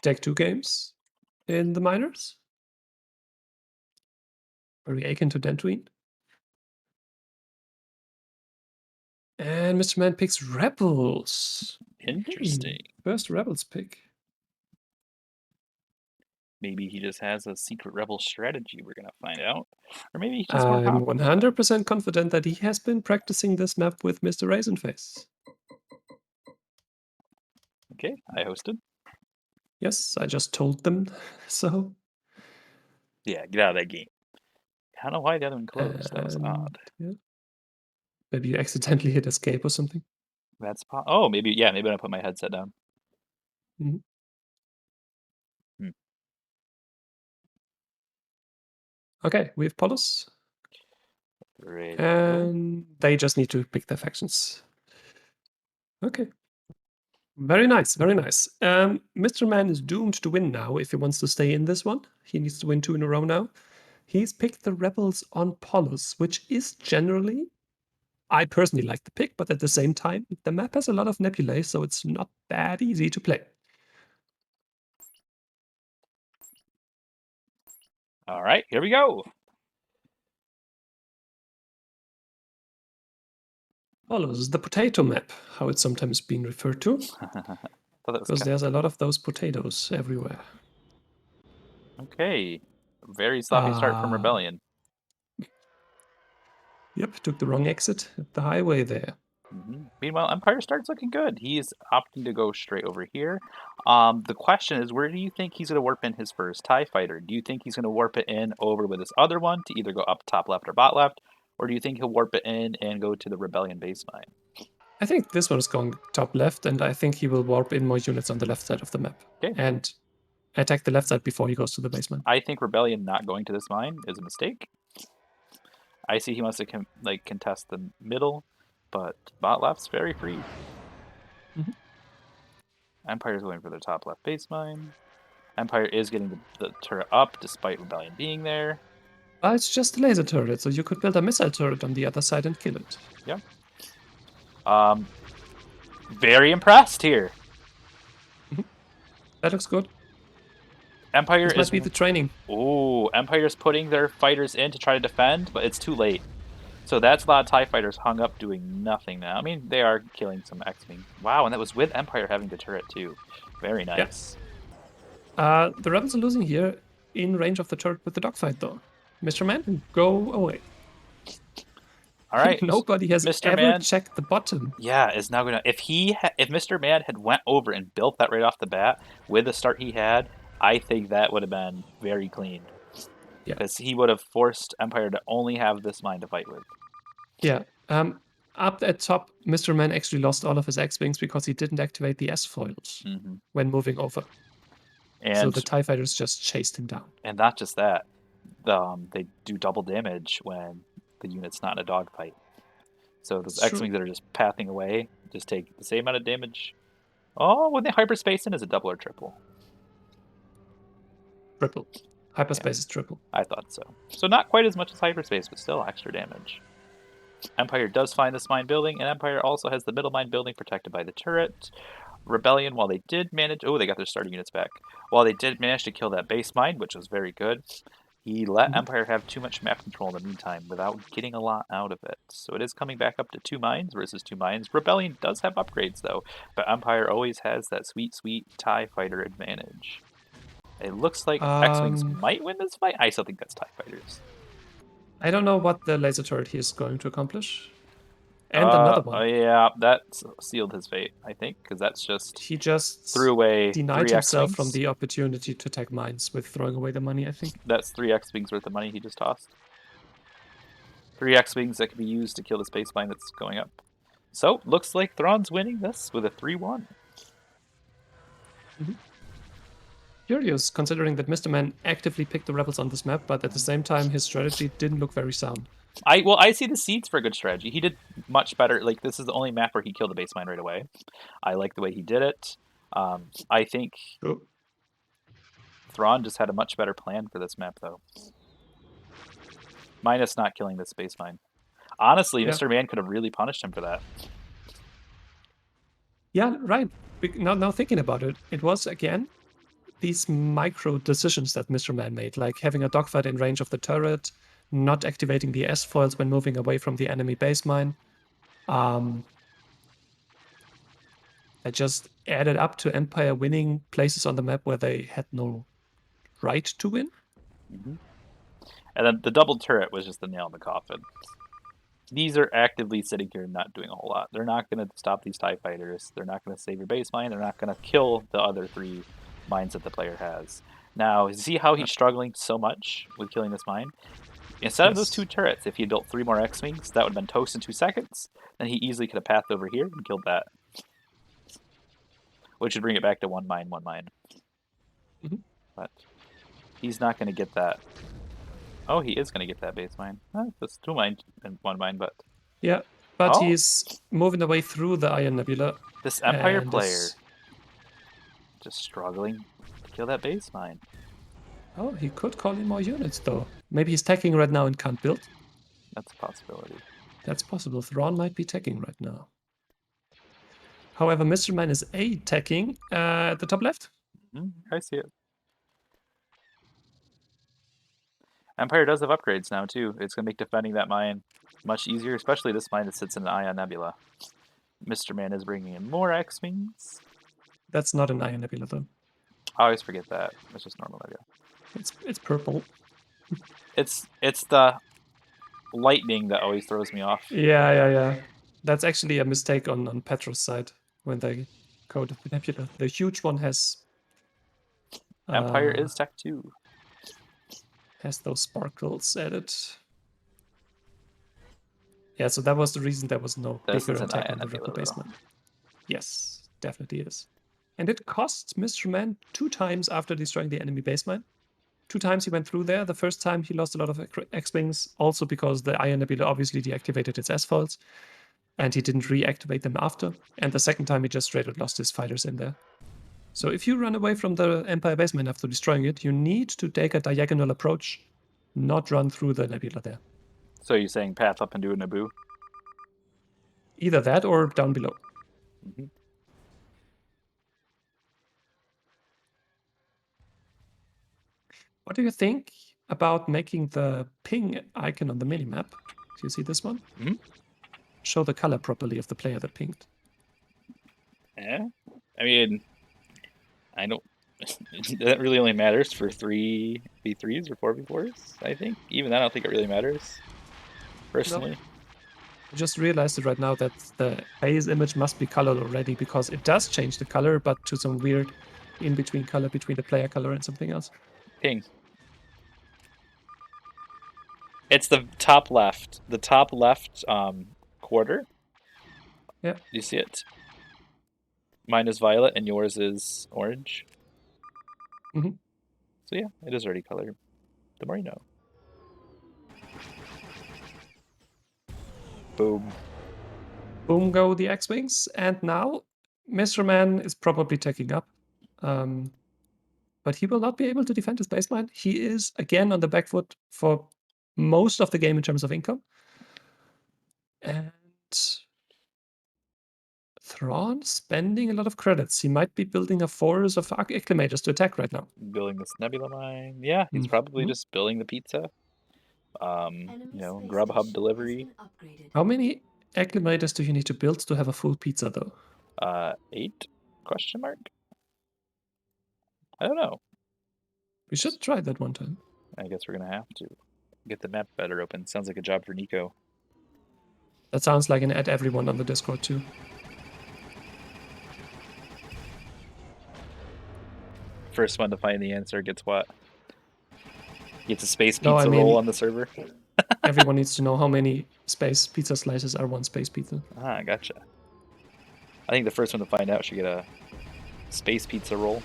Deck 2 games in the minors. Very akin to Dantooine. And MrMan picks Rebels. Interesting. First Rebels pick. Maybe he just has a secret rebel strategy we're gonna find out. Or maybe he's just more I'm powerful. 100% confident that he has been practicing this map with Mr. Raisinface. Okay, I hosted. Yes, I just told them so. Yeah, get out of that game. I don't know why the other one closed. That was And odd. yeah, maybe you accidentally hit escape or something. Oh, maybe, yeah, maybe I put my headset down. Mhm. Hmm. Okay, we have Polos. Ready to go. And they just need to pick their factions. Okay. Very nice, very nice. MrMan is doomed to win now if he wants to stay in this one. He needs to win 2 in a row now. He's picked the Rebels on Polos, which is generally, I personally like the pick, but at the same time, the map has a lot of nebulae, so it's not that easy to play. All right, here we go. follows the potato map, how it's sometimes being referred to, Thought that was because kind of there's a funny. lot of those potatoes everywhere. Okay. Very sloppy start from Rebellion. Yep, took the wrong exit at the highway there. Meanwhile, Empire starts looking good. He's opting to go straight over here. The question is, where do you think he's going to warp in his first TIE fighter? Do you think he's going to warp it in over with his other one to either go up top left or bot left? Or do you think he'll warp it in and go to the Rebellion base mine? I think this one is going top left, and I think he will warp in more units on the left side of the map. Okay. And attack the left side before he goes to the basement. I think Rebellion not going to this mine is a mistake. I see he wants to contest the middle, but bot left's very free. Empire's going for the top left base mine. Empire is getting the turret up despite Rebellion being there. It's just a laser turret, so you could build a missile turret on the other side and kill it. Yeah. Very impressed here. That looks good. Empire This might be the training. Ooh, Empire's putting their fighters in to try to defend, but it's too late. So that's a lot of TIE fighters hung up doing nothing now. I mean, they are killing some X-Wing. Wow, and that was with Empire having the turret too. Very nice. Yep. The rebels are losing here in range of the turret with the dogfight, though. MrMan, go away. All right. Nobody has Mr. ever Man, checked the bottom. yeah, is now gonna if Mr. Man had went over and built that right off the bat with the start he had, I think that would have been very clean. Yeah. Because he would have forced Empire to only have this mine to fight with. Yeah. Up at top, MrMan actually lost all of his X-Wings because he didn't activate the S-foils when moving over. And so the TIE fighters just chased him down. And not just that, they do double damage when the unit's not in a dogfight. So those X-Wings that are just pathing away just take the same amount of damage. Oh, when they hyperspace in, is it double or triple? Triple. Hyperspace is triple. I thought so. So not quite as much as hyperspace, but still extra damage. Empire does find this mine building, and Empire also has the middle mine building protected by the turret. Rebellion, while they did manage... Oh, they got their starter units back. While they did manage to kill that base mine, which was very good, he let Empire have too much map control in the meantime without getting a lot out of it. So it is coming back up to 2 mines versus 2 mines. Rebellion does have upgrades, though, but Empire always has that sweet, sweet TIE fighter advantage. It looks like X-Wings might win this fight. I still think that's TIE fighters. I don't know what the laser turret he is going to accomplish. And another one. Yeah, that sealed his fate, I think, because that's just... He just threw away denied 3 himself X-Wings. from the opportunity to attack mines with throwing away the money, I think. That's 3 X-Wings worth of money he just tossed. 3 X-Wings that can be used to kill the space mine that's going up. So, looks like Thrawn's winning this with a 3-1. Curious, considering that MrMan actively picked the rebels on this map, but at the same time his strategy didn't look very sound. I see the seeds for a good strategy. He did much better. Like, this is the only map where he killed the base mine right away. I like the way he did it. I think Thrawn just had a much better plan for this map, though. Minus not killing this space mine. Honestly, Mr. Man could have really punished him for that. Yeah, right. Now thinking about it, it was, again, these micro decisions that MrMan made, like having a dogfight in range of the turret, not activating the S-foils when moving away from the enemy base mine. That just added up to Empire winning places on the map where they had no right to win. And then the double turret was just the nail in the coffin. These are actively sitting here not doing a whole lot. They're not going to stop these TIE fighters. They're not going to save your base mine. They're not going to kill the other 3 mines that the player has. Now, see how he's struggling so much with killing this mine? Instead of those 2 turrets, if he had built 3 more X-Wings, that would have been toast in 2 seconds. Then he easily could have pathed over here and killed that. Which would bring it back to 1 mine, 1 mine. But he's not going to get that. Oh, he is going to get that base mine. That's 2 mines and 1 mine, but... Yeah, but he's moving away through the Iron Nebula. This Empire player just struggling to kill that base mine. Oh, he could call in more units, though. Maybe he's teching right now and can't build. That's a possibility. That's possible. Thrawn might be teching right now. However, MrMan is teching at the top left. I see it. Empire does have upgrades now, too. It's going to make defending that mine Much easier, especially this mine that sits in an Ion Nebula. MrMan is bringing in more X-Wings. That's not an Ion Nebula, though. I always forget that. It's just normal Nebula. It's purple. It's the lightning that always throws me off. Yeah. That's actually a mistake on Petro's side when they coded the nebula. The huge one has Empire is Tech 2. has those sparkles added. Yeah, so that was the reason there was no This bigger is an attack Ion on the Nebula, Ripple though. basement. Yes, definitely is. And it costs MrMan 2 times after destroying the enemy basement. 2 times he went through there. The first time he lost a lot of X-Wings, also because the Ion Nebula obviously deactivated its S-foils, and he didn't reactivate them after. And the second time he just straight up lost his fighters in there. So if you run away from the Empire basement after destroying it, you need to take a diagonal approach, not run through the nebula there. So you're saying path up and do a Naboo? Either that or down below. Mm-hmm. What do you think about making the ping icon on the minimap? Do you see this one? Mm-hmm. Show the color properly of the player that pinged. Yeah. I mean, I don't. That really only matters for 3v3s or 4v4s, I think. Even then, I don't think it really matters, personally. No. I just realized it right now that the base image must be colored already because it does change the color, but to some weird in-between color between the player color and something else. Ping. It's the top left. The top left quarter. Yeah. You see it? Mine is violet and yours is orange. Mm-hmm. So yeah, it is already colored. The more you know. Boom. Boom go the X-Wings, and now MrMan is probably taking up. But he will not be able to defend his baseline. He is, again, on the back foot for most of the game in terms of income. And Thrawn spending a lot of credits. He might be building a force of acclimators to attack right now. Building this nebula mine. Yeah, he's probably just building the pizza. Grubhub delivery. How many acclimators do you need to build to have a full pizza, though? 8? Question mark? I don't know. We should try that one time. I guess we're gonna have to get the map better open. Sounds like a job for Nico. That sounds like an add everyone on the Discord too. First one to find the answer gets what? Gets a space pizza roll on the server. Everyone needs to know how many space pizza slices are one space pizza. Ah, gotcha. I think the first one to find out should get a space pizza roll.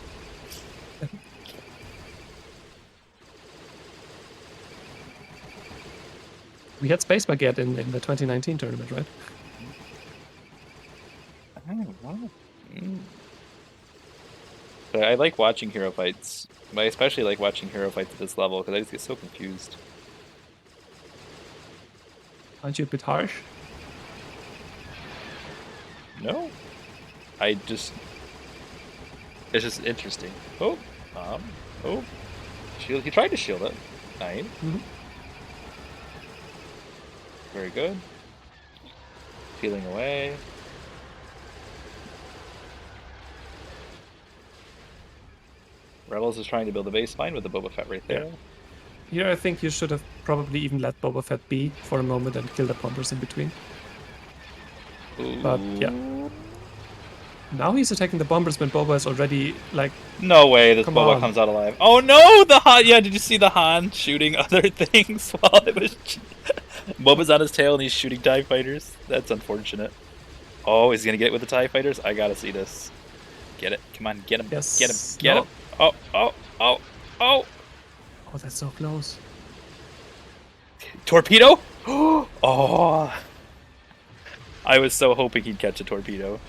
We had Space Baguette in the 2019 tournament, right? I don't know. But I like watching hero fights. I especially like watching hero fights at this level because I just get so confused. Aren't you a bit harsh? No. It's just interesting. Oh. Shield. He tried to shield it. Nice. Very good. Peeling away. Rebels is trying to build a base mine with the Boba Fett right there. Here I think you should have probably even let Boba Fett be for a moment and kill the bombers in between. Ooh. But yeah. Now he's attacking the bombers when Boba is already like... No way this Boba comes out alive. Oh no! The Han! Yeah, did you see the Han shooting other things while it was... Boba's on his tail and he's shooting TIE fighters. That's unfortunate. Oh, is he gonna get it with the TIE fighters? I gotta see this. Get it. Come on, get him. Yes. Get him. Get him. Oh, that's so close. Torpedo? Oh. I was so hoping he'd catch a torpedo.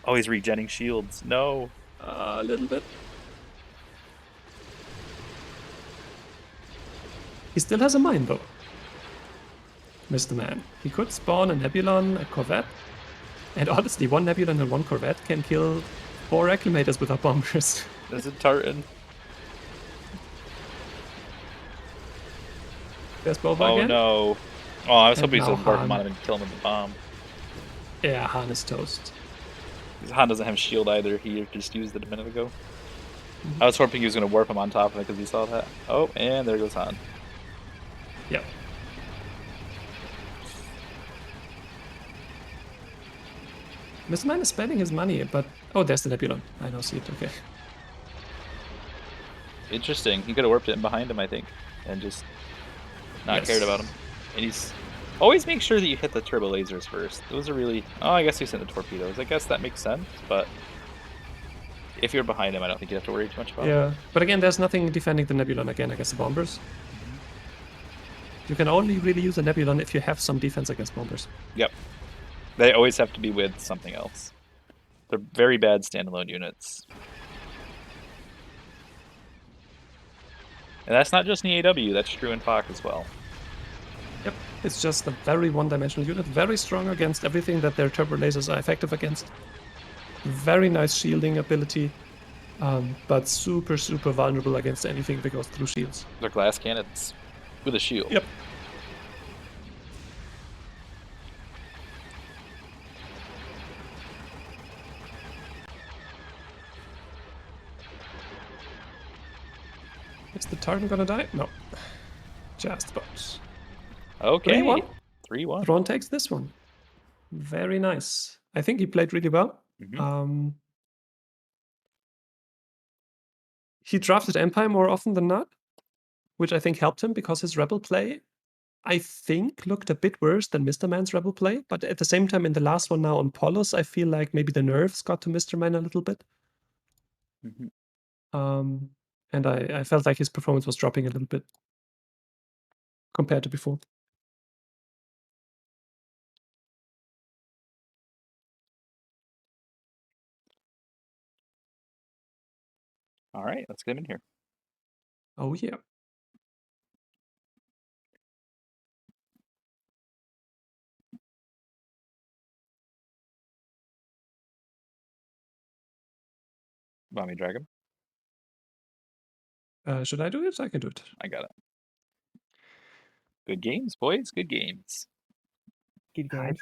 Oh, he's regenning shields. No. A little bit. He still has a mine, though. MrMan. He could spawn a Nebulon, a Corvette. And honestly, one Nebulon and one Corvette can kill 4 acclimators without bombers. There's a Tartan. There's Boba Oh again. no. Oh, I was And hoping he was now going to warp him on Han. him and kill him with the bomb. 'Yeah, Han is toast. Because Han doesn't have shield either. He just used it a minute ago. Mhm. I was hoping he was going to warp him on top of it because he saw that. Oh, and there goes Han. Yep. MrMan is spending his money, but... Oh, there's the Nebulon. I now see it, okay. Interesting. He could have warped it in behind him, I think, and just not cared about him. Yes. And he's always make sure that you hit the turbo lasers first. Those are really. Oh, I guess he sent the torpedoes. I guess that makes sense, but if you're behind him, I don't think you have to worry too much about Yeah, but again, there's nothing defending the Nebulon again against the bombers. it. You can only really use a Nebulon if you have some defense against bombers. Yep. They always have to be with something else. They're very bad standalone units. And that's not just in the AW, that's true in FOC as well. Yep, it's just a very one-dimensional unit, very strong against everything that their turbo lasers are effective against. Very nice shielding ability, but super, super vulnerable against anything that goes through shields. They're glass cannons with a shield. Yep. Is the Tartan gonna die? No. Just about. Okay. 3-1. 3-1. Thrawn takes this one. Very nice. I think he played really well. He drafted Empire more often than not, which I think helped him because his Rebel play, I think, looked a bit worse than MrMan's Rebel play. But at the same time, in the last one now on Polos, I feel like maybe the nerves got to MrMan a little bit. And I felt like his performance was dropping a little bit compared to before. All right, let's get him in here. Oh, yeah. Want me to drag him? Should I do it? I can do it. I got it. Good games, boys. Good games. Good games.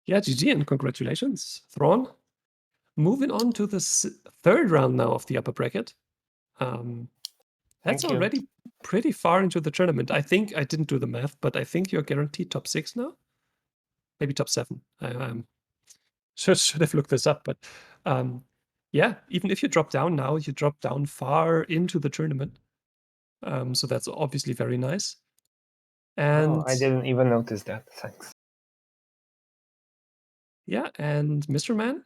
Yeah, GG and congratulations, Thrawn. Moving on to the third round now of the upper bracket. That's already pretty far into the tournament. I think I didn't do the math, but I think you're guaranteed top 6 now. Maybe top 7. Should have looked this up, but yeah, even if you drop down now, you drop down far into the tournament. So that's obviously very nice. And I didn't even notice that. Thanks. Yeah, and MrMan,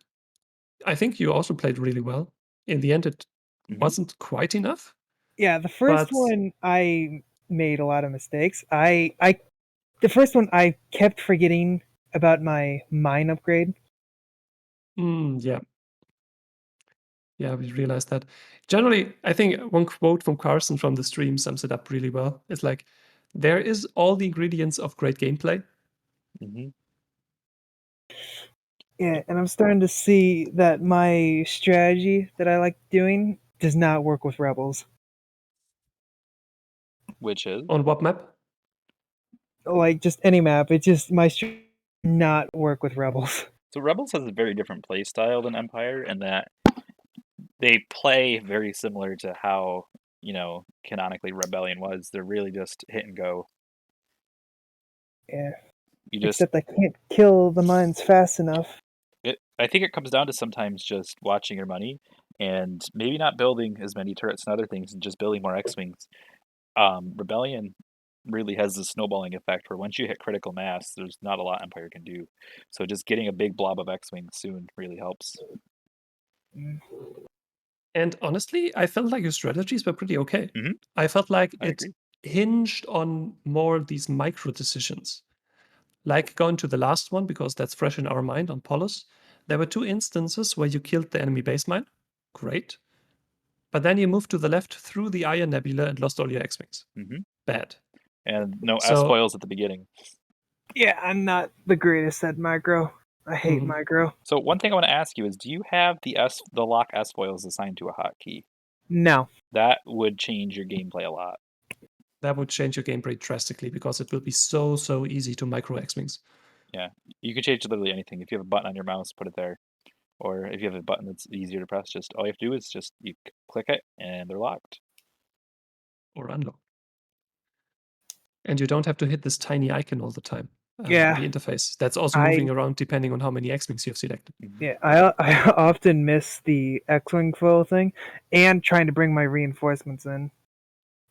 I think you also played really well. In the end, it wasn't quite enough. Yeah, the first one I made a lot of mistakes. The first one I kept forgetting about my mine upgrade. Yeah. Yeah, we realized that. Generally, I think one quote from Cuarson from the stream sums it up really well. It's like, there is all the ingredients of great gameplay. Yeah, and I'm starting to see that my strategy that I like doing does not work with rebels. Which is? On what map? Like, just any map. It just, my strategy does not work with rebels. So Rebels has a very different play style than Empire in that they play very similar to how, canonically Rebellion was. They're really just hit and go. Yeah. Except I can't kill the mines fast enough. I think it comes down to sometimes just watching your money and maybe not building as many turrets and other things and just building more X-Wings. Rebellion really has the snowballing effect where once you hit critical mass, there's not a lot Empire can do. So just getting a big blob of X-Wings soon really helps. And honestly, I felt like your strategies were pretty okay. I felt like it hinged on more these micro decisions. Like going to the last one, because that's fresh in our mind on Polos. There were 2 instances where you killed the enemy base mine. Great. But then you moved to the left through the Iron Nebula and lost all your X-Wings. Bad. And no S-foils at the beginning. Yeah, I'm not the greatest at micro. I hate micro. So one thing I want to ask you is, do you have the lock S-foils assigned to a hotkey? No. That would change your gameplay a lot. That would change your gameplay drastically because it will be so easy to micro X-Wings. Yeah, you can change literally anything. If you have a button on your mouse, put it there. Or if you have a button that's easier to press, just all you have to do is just you click it and they're locked. Or unlocked. And you don't have to hit this tiny icon all the time on the Yeah. interface. That's also moving around depending on how many X-Wings you have selected. Yeah, I often miss the X-Wing foil thing and trying to bring my reinforcements in.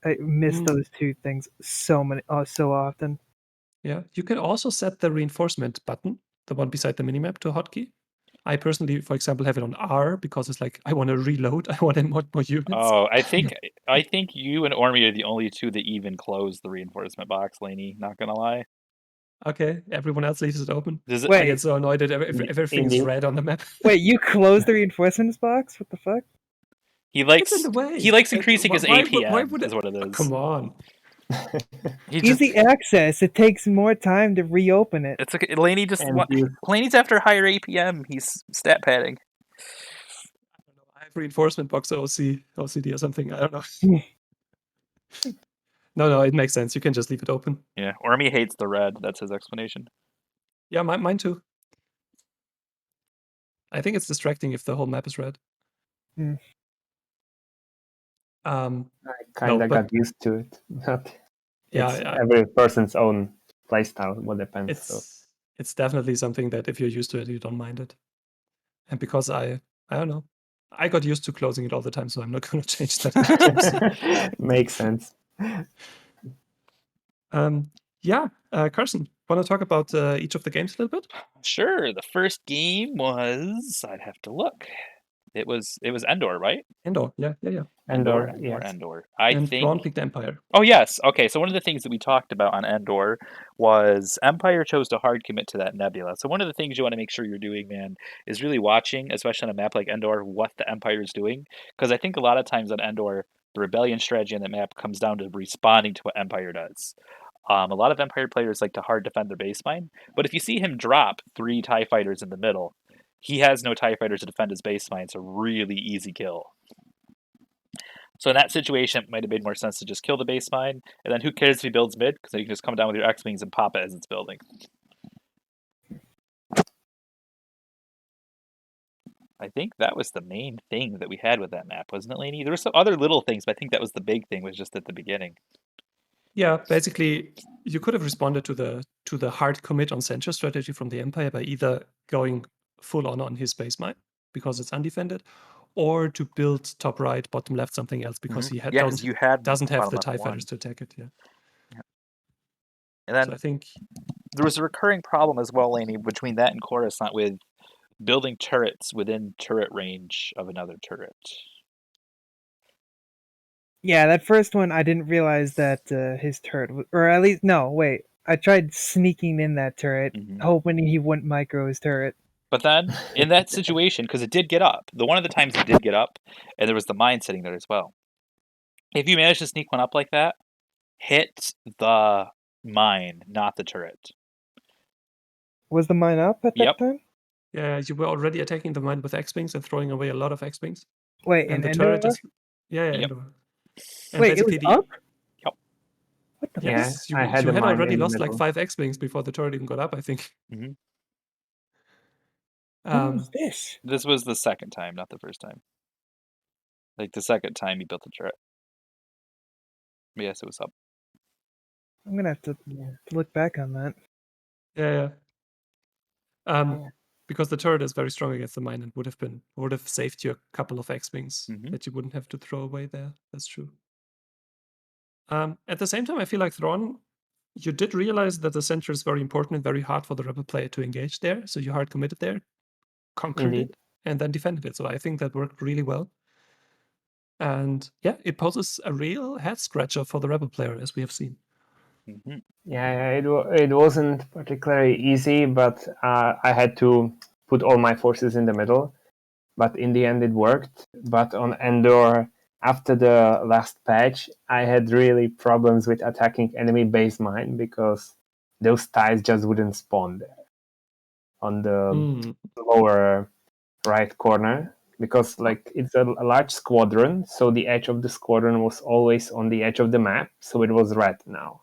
I miss those two things so often. Yeah, you can also set the reinforcement button, the one beside the minimap, to hotkey. I personally, for example, have it on R because it's like I want to reload. I want to mod more units. Oh, I think you and Ormy are the only two that even close the reinforcement box, Lany. Not gonna lie. Okay, everyone else leaves it open. Does it? I get so annoyed that everything is red on the map. Wait, you closed the reinforcements box? What the fuck? He likes It's in the way. He likes increasing his APM. Why would is what it is. Come on. Easy access. It takes more time to reopen it. It's okay. Lany Laney's after higher APM. He's stat padding. I don't know. I have reinforcement box OCD or something. I don't know. No, it makes sense. You can just leave it open. Yeah, Ormy hates the red. That's his explanation. Yeah, mine too. I think it's distracting if the whole map is red. I kind of got used to it. It's Yeah, every person's own playstyle. What depends. It's definitely something that if you're used to it, you don't mind it. And because I don't know, I got used to closing it all the time, so I'm not going to change that. Makes sense. Cuarson, want to talk about each of the games a little bit? Sure. The first game was, I'd have to look. It was Endor, right? Endor, yeah. Endor, yes. Endor. And Thrawn picked Empire. Oh, yes. Okay, so one of the things that we talked about on Endor was Empire chose to hard commit to that nebula. So one of the things you want to make sure you're doing, man, is really watching, especially on a map like Endor, what the Empire is doing. Because I think a lot of times on Endor, the rebellion strategy on the map comes down to responding to what Empire does. A lot of Empire players like to hard defend their base mine, but if you see him drop 3 TIE fighters in the middle, he has no TIE fighters to defend his base mine. It's a really easy kill. So in that situation, it might have made more sense to just kill the base mine, and then who cares if he builds mid, because then you can just come down with your X-Wings and pop it as it's building. I think that was the main thing that we had with that map, wasn't it, Lany? There were some other little things, but I think that was the big thing, was just at the beginning. Yeah, basically, you could have responded to the hard commit on center strategy from the Empire by either going full on his base mine because it's undefended, or to build top right, bottom left, something else because he doesn't have the TIE fighters to attack it. Yeah. And then so I think there was a recurring problem as well, Lany, between that and Coruscant with building turrets within turret range of another turret. Yeah, that first one, I didn't realize that his turret, or at least, no, wait. I tried sneaking in that turret, hoping he wouldn't micro his turret. But then, in that situation, because it did get up, one of the times it did get up, and there was the mine sitting there as well. If you manage to sneak one up like that, hit the mine, not the turret. Was the mine up at that time? Yeah, you were already attacking the mine with X-Wings and throwing away a lot of X-Wings. Wait, and the Endor? turret is... Yeah, Endor. And wait, it was up? Yep. What the yes, fuck? You had already lost like 5 X-Wings before the turret even got up, I think. Mm-hmm. When was this? This was the second time, not the first time. Like the second time he built the turret. But yes, it was up. I'm gonna have to look back on that. Yeah. Because the turret is very strong against the mine and would have saved you a couple of X-Wings that you wouldn't have to throw away there. That's true. At the same time, I feel like Thrawn, you did realize that the center is very important and very hard for the rebel player to engage there. So you hard committed there, conquered it, and then defended it. So I think that worked really well. And yeah, it poses a real head scratcher for the rebel player, as we have seen. Yeah, it wasn't particularly easy, but I had to put all my forces in the middle. But in the end, it worked. But on Endor, after the last patch, I had really problems with attacking enemy base mine because those ties just wouldn't spawn there on the lower right corner. because like it's a large squadron, so the edge of the squadron was always on the edge of the map, so it was red now.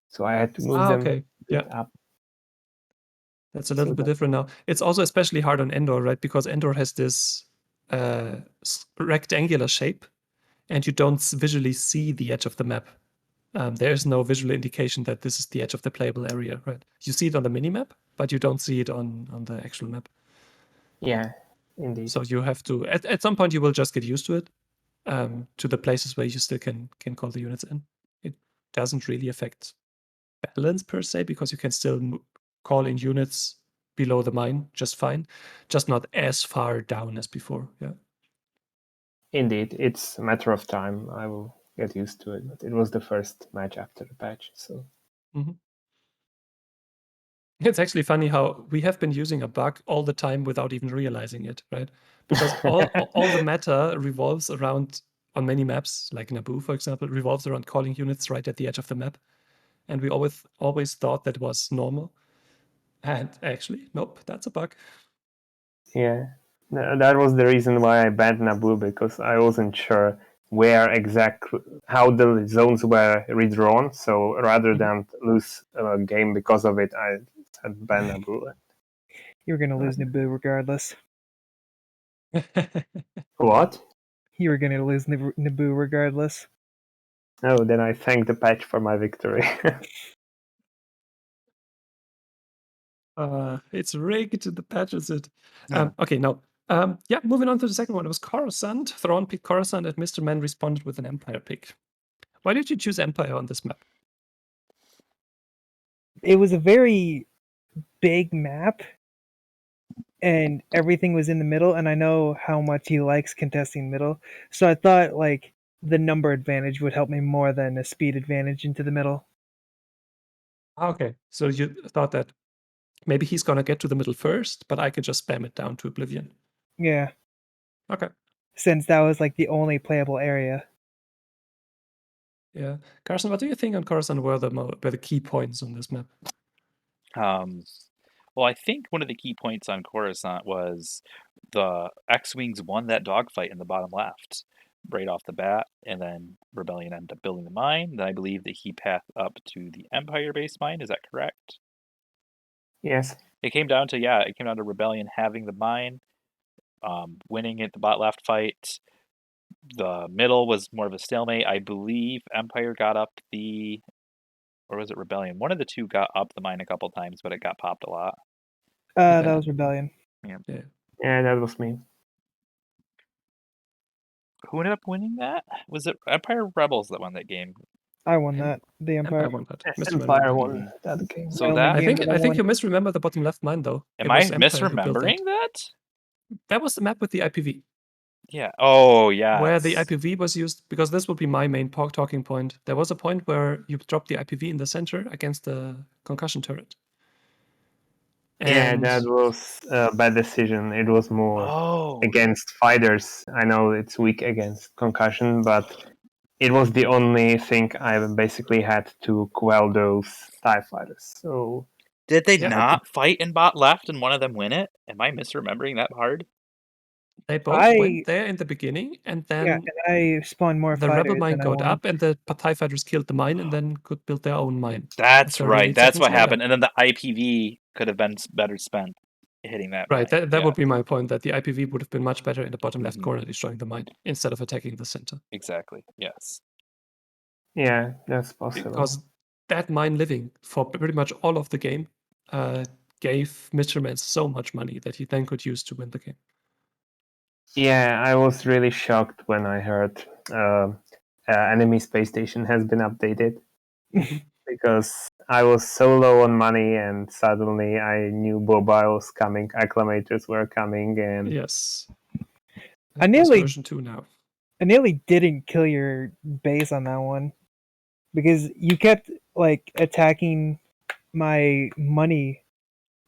So I had to move them Okay. Yeah. up. That's a little bit different now. It's also especially hard on Endor, right? Because Endor has this rectangular shape, and you don't visually see the edge of the map. There is no visual indication that this is the edge of the playable area, right? You see it on the minimap, but you don't see it on the actual map. Yeah, indeed. So you have to, at some point, you will just get used to it, to the places where you still can call the units in. It doesn't really affect balance per se, because you can still call in units below the mine just fine, just not as far down as before. Yeah. Indeed, it's a matter of time. I will get used to it. But it was the first match after the patch, so. It's actually funny how we have been using a bug all the time without even realizing it, right? Because all the meta revolves around, on many maps, like Naboo, for example, revolves around calling units right at the edge of the map. And we always thought that was normal. And actually, nope, that's a bug. Yeah, that was the reason why I banned Naboo, because I wasn't sure where exactly, how the zones were redrawn. So rather than lose a game because of it, I said ban Naboo. You were going to lose Naboo regardless. What? You were going to lose Naboo regardless. Oh, then I thank the patch for my victory. It's rigged, the patch is it. Okay, now, yeah, moving on to the second one. It was Coruscant. Thrawn picked Coruscant, and MrMan responded with an Empire pick. Why did you choose Empire on this map? It was a very big map, and everything was in the middle, and I know how much he likes contesting middle, so I thought like the number advantage would help me more than a speed advantage into the middle. Okay, so you thought that maybe he's gonna get to the middle first, but I could just spam it down to oblivion. Yeah. Okay. Since that was like the only playable area. Yeah, Carson, what do you think on Coruscant were the key points on this map? Well, I think one of the key points on Coruscant was the X-Wings won that dogfight in the bottom left right off the bat, and then Rebellion ended up building the mine. Then I believe that he pathed up to the Empire base mine. Is that correct? Yes. It came down to Rebellion having the mine, winning it the bot left fight. The middle was more of a stalemate. I believe Empire got up or was it Rebellion? One of the two got up the mine a couple times, but it got popped a lot. That was Rebellion. Yeah. Yeah, that was me. Who ended up winning that? Was it Empire or Rebels that won that game? I won that. The Empire. won that. Yes, Empire won that game. So that I think you misremember the bottom left mine though. Am I misremembering that? That was the map with the IPV. Yeah. Oh, yeah. Where the IPV was used, because this would be my main talking point. There was a point where you dropped the IPV in the center against the concussion turret. Yeah, that was a bad decision. It was more against fighters. I know it's weak against concussion, but it was the only thing I basically had to quell those TIE fighters. So did they not fight in bot left and one of them win it? Am I misremembering that hard? They both went there in the beginning, and then and I spawned more the fighters. rebel mine got up, and the TIE fighters killed the mine, and then could build their own mine. That's right. That's what happened. And then the IPV could have been better spent hitting that. Right. That would be my point. That the IPV would have been much better in the bottom left corner, destroying the mine instead of attacking the center. Exactly. Yes. Yeah, that's possible. Because that mine living for pretty much all of the game gave MrMan so much money that he then could use to win the game. Yeah, I was really shocked when I heard enemy space station has been updated. Because I was so low on money, and suddenly I knew Boba was coming, acclamators were coming, and yes, I nearly version 2 now. I nearly didn't kill your base on that one because you kept like attacking my money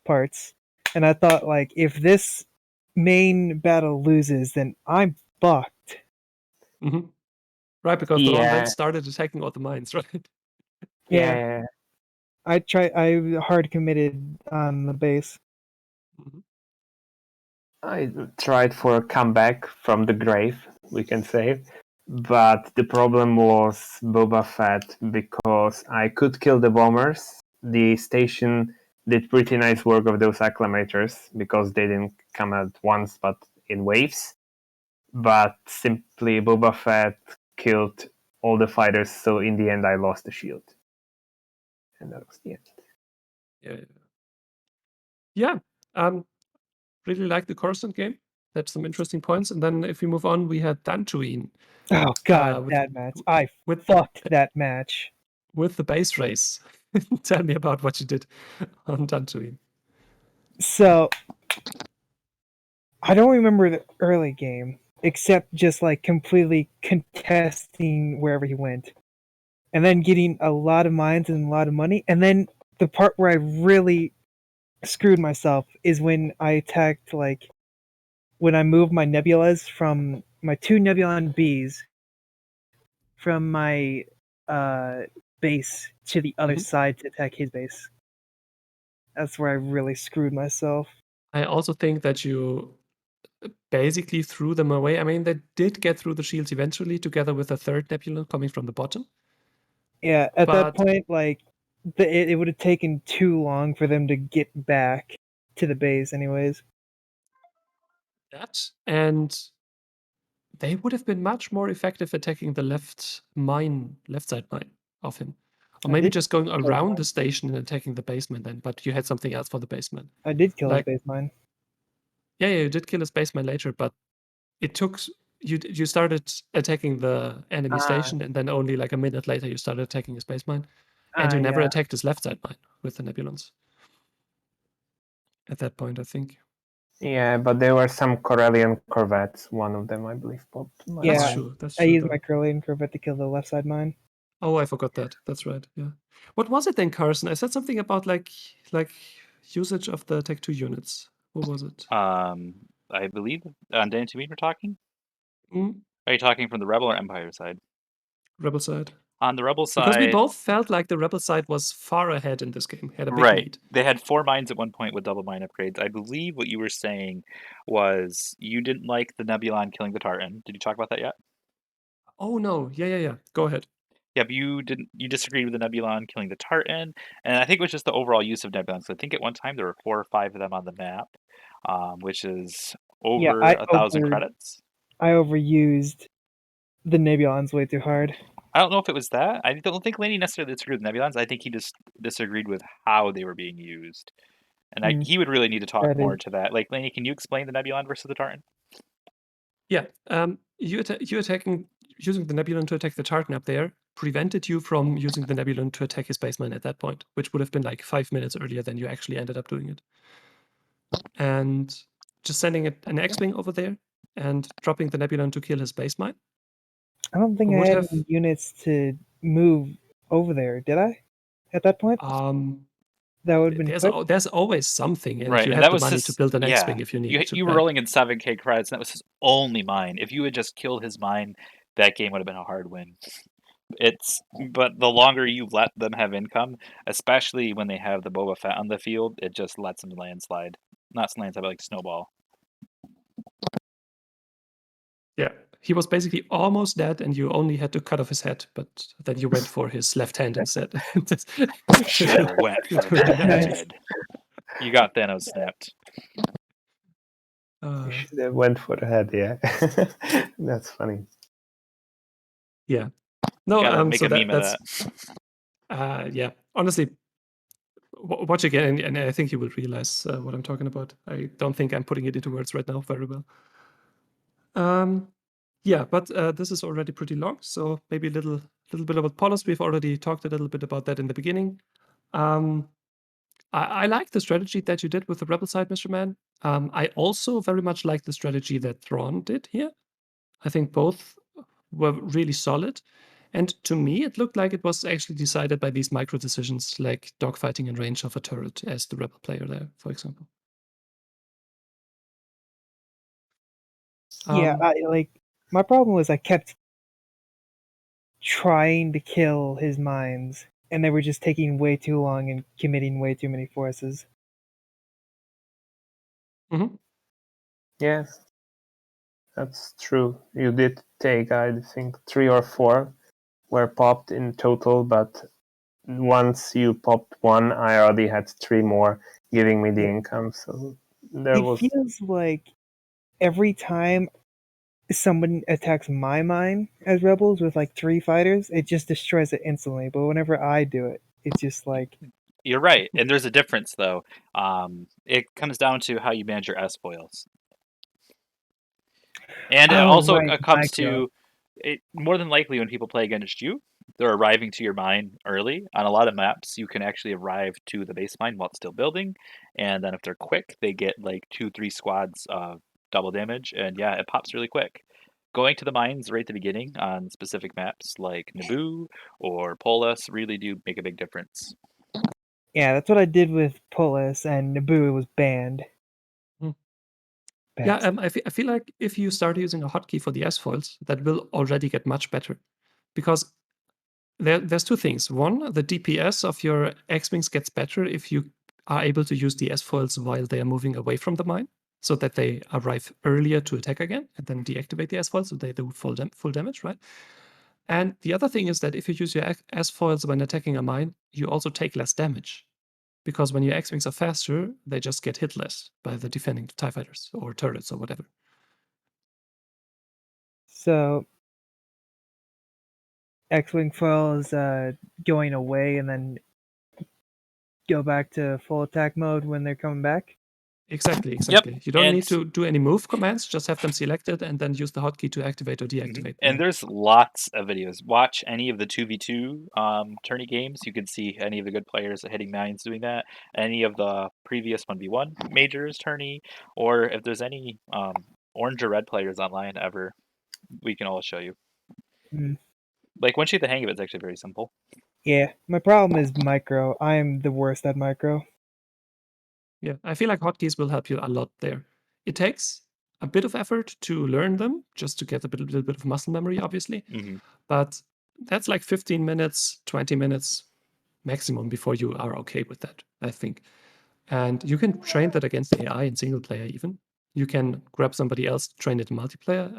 parts, and I thought like if this main battle loses, then I'm fucked. Mm-hmm. Right, because the Thrawn then started attacking all the mines, right? Yeah. I hard committed on the base. I tried for a comeback from the grave, we can say. But the problem was Boba Fett because I could kill the bombers. The station did pretty nice work of those acclimators because they didn't come at once but in waves. But simply Boba Fett killed all the fighters, so in the end I lost the shield. And that was the end. Yeah. Yeah. Really like the Cuarson game. That's some interesting points. And then if we move on, we had Dantooine. Oh god, with- that match! I with- fucked that match. with the base race. Tell me about what you did on Dantooine. So I don't remember the early game except just like completely contesting wherever he went, and then getting a lot of mines and a lot of money. And then the part where I really screwed myself is when I attacked, like when I moved my nebulas from my 2 Nebulon Bs from my base to the other side to attack his base. That's where I really screwed myself. I also think that you basically threw them away. I mean, they did get through the shields eventually, together with a third Nebula coming from the bottom. Yeah, at that But- point, like it would have taken too long for them to get back to the base, anyways. That, and they would have been much more effective attacking the left side mine of him. Or I maybe did just going kill around mine. the station and attacking the basement then, but you had something else for the basement. I did kill Like- his base mine. Yeah, you did kill his basement later, but it took you started attacking the enemy station, and then only like a minute later you started attacking his base mine, and you never yeah. attacked his left side mine with the Nebulons. At that point, I think. Yeah, but there were some Corellian corvettes. One of them, I believe, popped. Yeah, That's true. That's I true. used though. my Corellian Corvette to kill the left side mine. Oh, I forgot that. That's right. Yeah. What was it then, Carson? I said something about like usage of the Tech 2 units. What was it? I believe on Dantooine we're talking. Mm, Are you talking from the Rebel or Empire side? Rebel side. On the Rebel side, Because we both felt like the Rebel side was far ahead in this game, had a big right. lead. They had 4 mines at one point with double mine upgrades. I believe what you were saying was you didn't like the Nebulon killing the Tartan. Did you talk about that yet? Oh no, yeah. Go ahead. Yeah, but you disagreed with the Nebulon killing the Tartan, and I think it was just the overall use of Nebulons. So I think at one time there were 4 or 5 of them on the map, which is over I 1,000 credits. I overused the Nebulons way too hard. I don't know if it was that. I don't think Lany necessarily disagreed with Nebulons. I think he just disagreed with how they were being used. And he would really need to talk That more is- to that. Like, Lany, can you explain the Nebulon versus the Tartan? Yeah. You attacking using the Nebulon to attack the Tartan up there prevented you from using the Nebulon to attack his base mine at that point, which would have been like 5 minutes earlier than you actually ended up doing it. And just sending an X-Wing over there and dropping the Nebulon to kill his base mine. I don't think I Would had have- any units to move over there, did I? At that point? That would have been quick. There's always something, and Right, you and had that the was money his- to build an yeah, X-Wing if you needed to. You were but- rolling in 7K credits, and that was his only mine. If you had just killed his mine, that game would have been a hard win. But the longer you let them have income, especially when they have the Boba Fett on the field, it just lets them landslide. Not landslide, but like snowball. Yeah, he was basically almost dead, and you only had to cut off his head, but then you went for his left hand instead. Should've went for the head. You got Thanos snapped. Uh, You should have went for the head, yeah. That's funny. yeah. No, Gotta make so a meme of that. yeah. Honestly, watch again, and I think you will realize what I'm talking about. I don't think I'm putting it into words right now very well. Yeah, but this is already pretty long, so maybe a little bit about Polos. We've already talked a little bit about that in the beginning. I like the strategy that you did with the Rebel side, MrMan. I also very much like the strategy that Thrawn did here. I think both were really solid. And to me, it looked like it was actually decided by these micro decisions, like dogfighting in range of a turret as the Rebel player there, for example. Yeah, my problem was I kept trying to kill his mines, and they were just taking way too long and committing way too many forces. Mm-hmm. Yes, that's true. You did take, I think, 3 or 4 were popped in total, but once you popped one, I already had 3 more giving me the income. So there It was. feels like every time someone attacks my mine as rebels with like 3 fighters, it just destroys it instantly. But whenever I do it, it's just like You're right, and there's a difference though. It comes down to how you manage your S foils, and it oh also right, comes micro. to it. More than likely, when people play against you, they're arriving to your mine early. On a lot of maps, you can actually arrive to the base mine while it's still building, and then if they're quick, they get like 2-3 squads of double damage, and yeah, it pops really quick. Going to the mines right at the beginning on specific maps like Naboo or Polis really do make a big difference. Yeah, that's what I did with Polis and Naboo. It was banned. Yeah, Best. I feel like if you start using a hotkey for the S foils, that will already get much better. Because there's 2 things. One, the DPS of your X-Wings gets better if you are able to use the S foils while they are moving away from the mine, so that they arrive earlier to attack again, and then deactivate the S foils so they do full damage, right? And the other thing is that if you use your S foils when attacking a mine, you also take less damage. Because when your X-Wings are faster, they just get hit less by the defending TIE fighters or turrets or whatever. So X-wing foil is going away and then go back to full attack mode when they're coming back. Exactly. Yep, You don't and need to do any move commands, just have them selected and then use the hotkey to activate or deactivate. and there's lots of videos. Watch any of the 2v2 tourney games. You can see any of the good players hitting mines doing that. Any of the previous 1v1 majors tourney, or if there's any orange or red players online ever, we can all show you. Mm. Like once you get the hang of it, it's actually very simple. Yeah, my problem is micro. I am the worst at micro. Yeah, I feel like hotkeys will help you a lot there. It takes a bit of effort to learn them, just to get a little bit of muscle memory, obviously. But that's like 15 minutes, 20 minutes maximum before you are okay with that, I think. And you can train that against AI in single player even. You can grab somebody else, train it in multiplayer,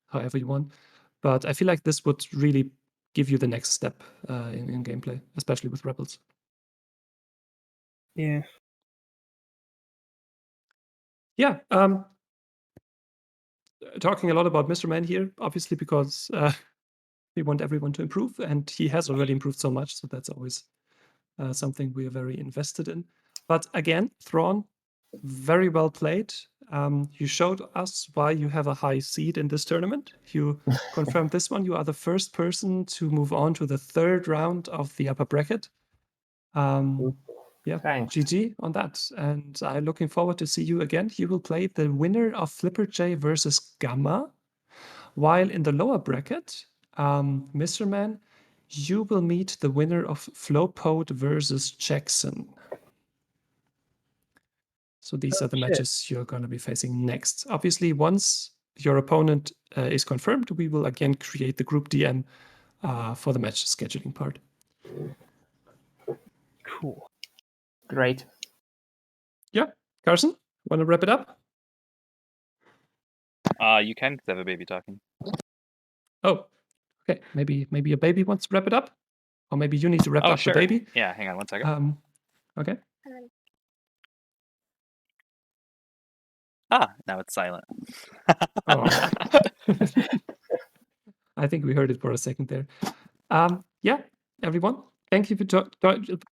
however you want. But I feel like this would really give you the next step in gameplay, especially with Rebels. Yeah. Yeah, talking a lot about MrMan here, obviously, because we want everyone to improve, and he has already improved so much, so that's always something we are very invested in. But again, Thrawn, very well played. You showed us why you have a high seed in this tournament. You confirmed this one. You are the first person to move on to the 3rd round of the upper bracket. Yeah, Thanks. GG on that. And I'm looking forward to see you again. You will play the winner of Flipper J versus Gamma. While in the lower bracket, MrMan, you will meet the winner of Flowpod versus Jackson. So these are the matches you're going to be facing next. Obviously, once your opponent is confirmed, we will again create the group DM for the match scheduling part. Cool. Great. Yeah, Carson, want to wrap it up? You can, because I have a baby talking. Oh, okay. Maybe a baby wants to wrap it up, or maybe you need to wrap up sure. the baby. Yeah, hang on 1 second. Okay. Now it's silent. Oh. I think we heard it for a second there. Yeah, everyone, thank you for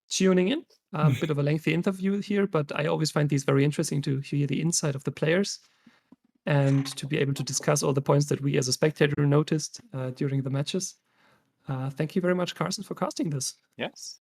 tuning in. A bit of a lengthy interview here, but I always find these very interesting to hear the insight of the players and to be able to discuss all the points that we as a spectator noticed during the matches. Thank you very much, Carson, for casting this. Yes.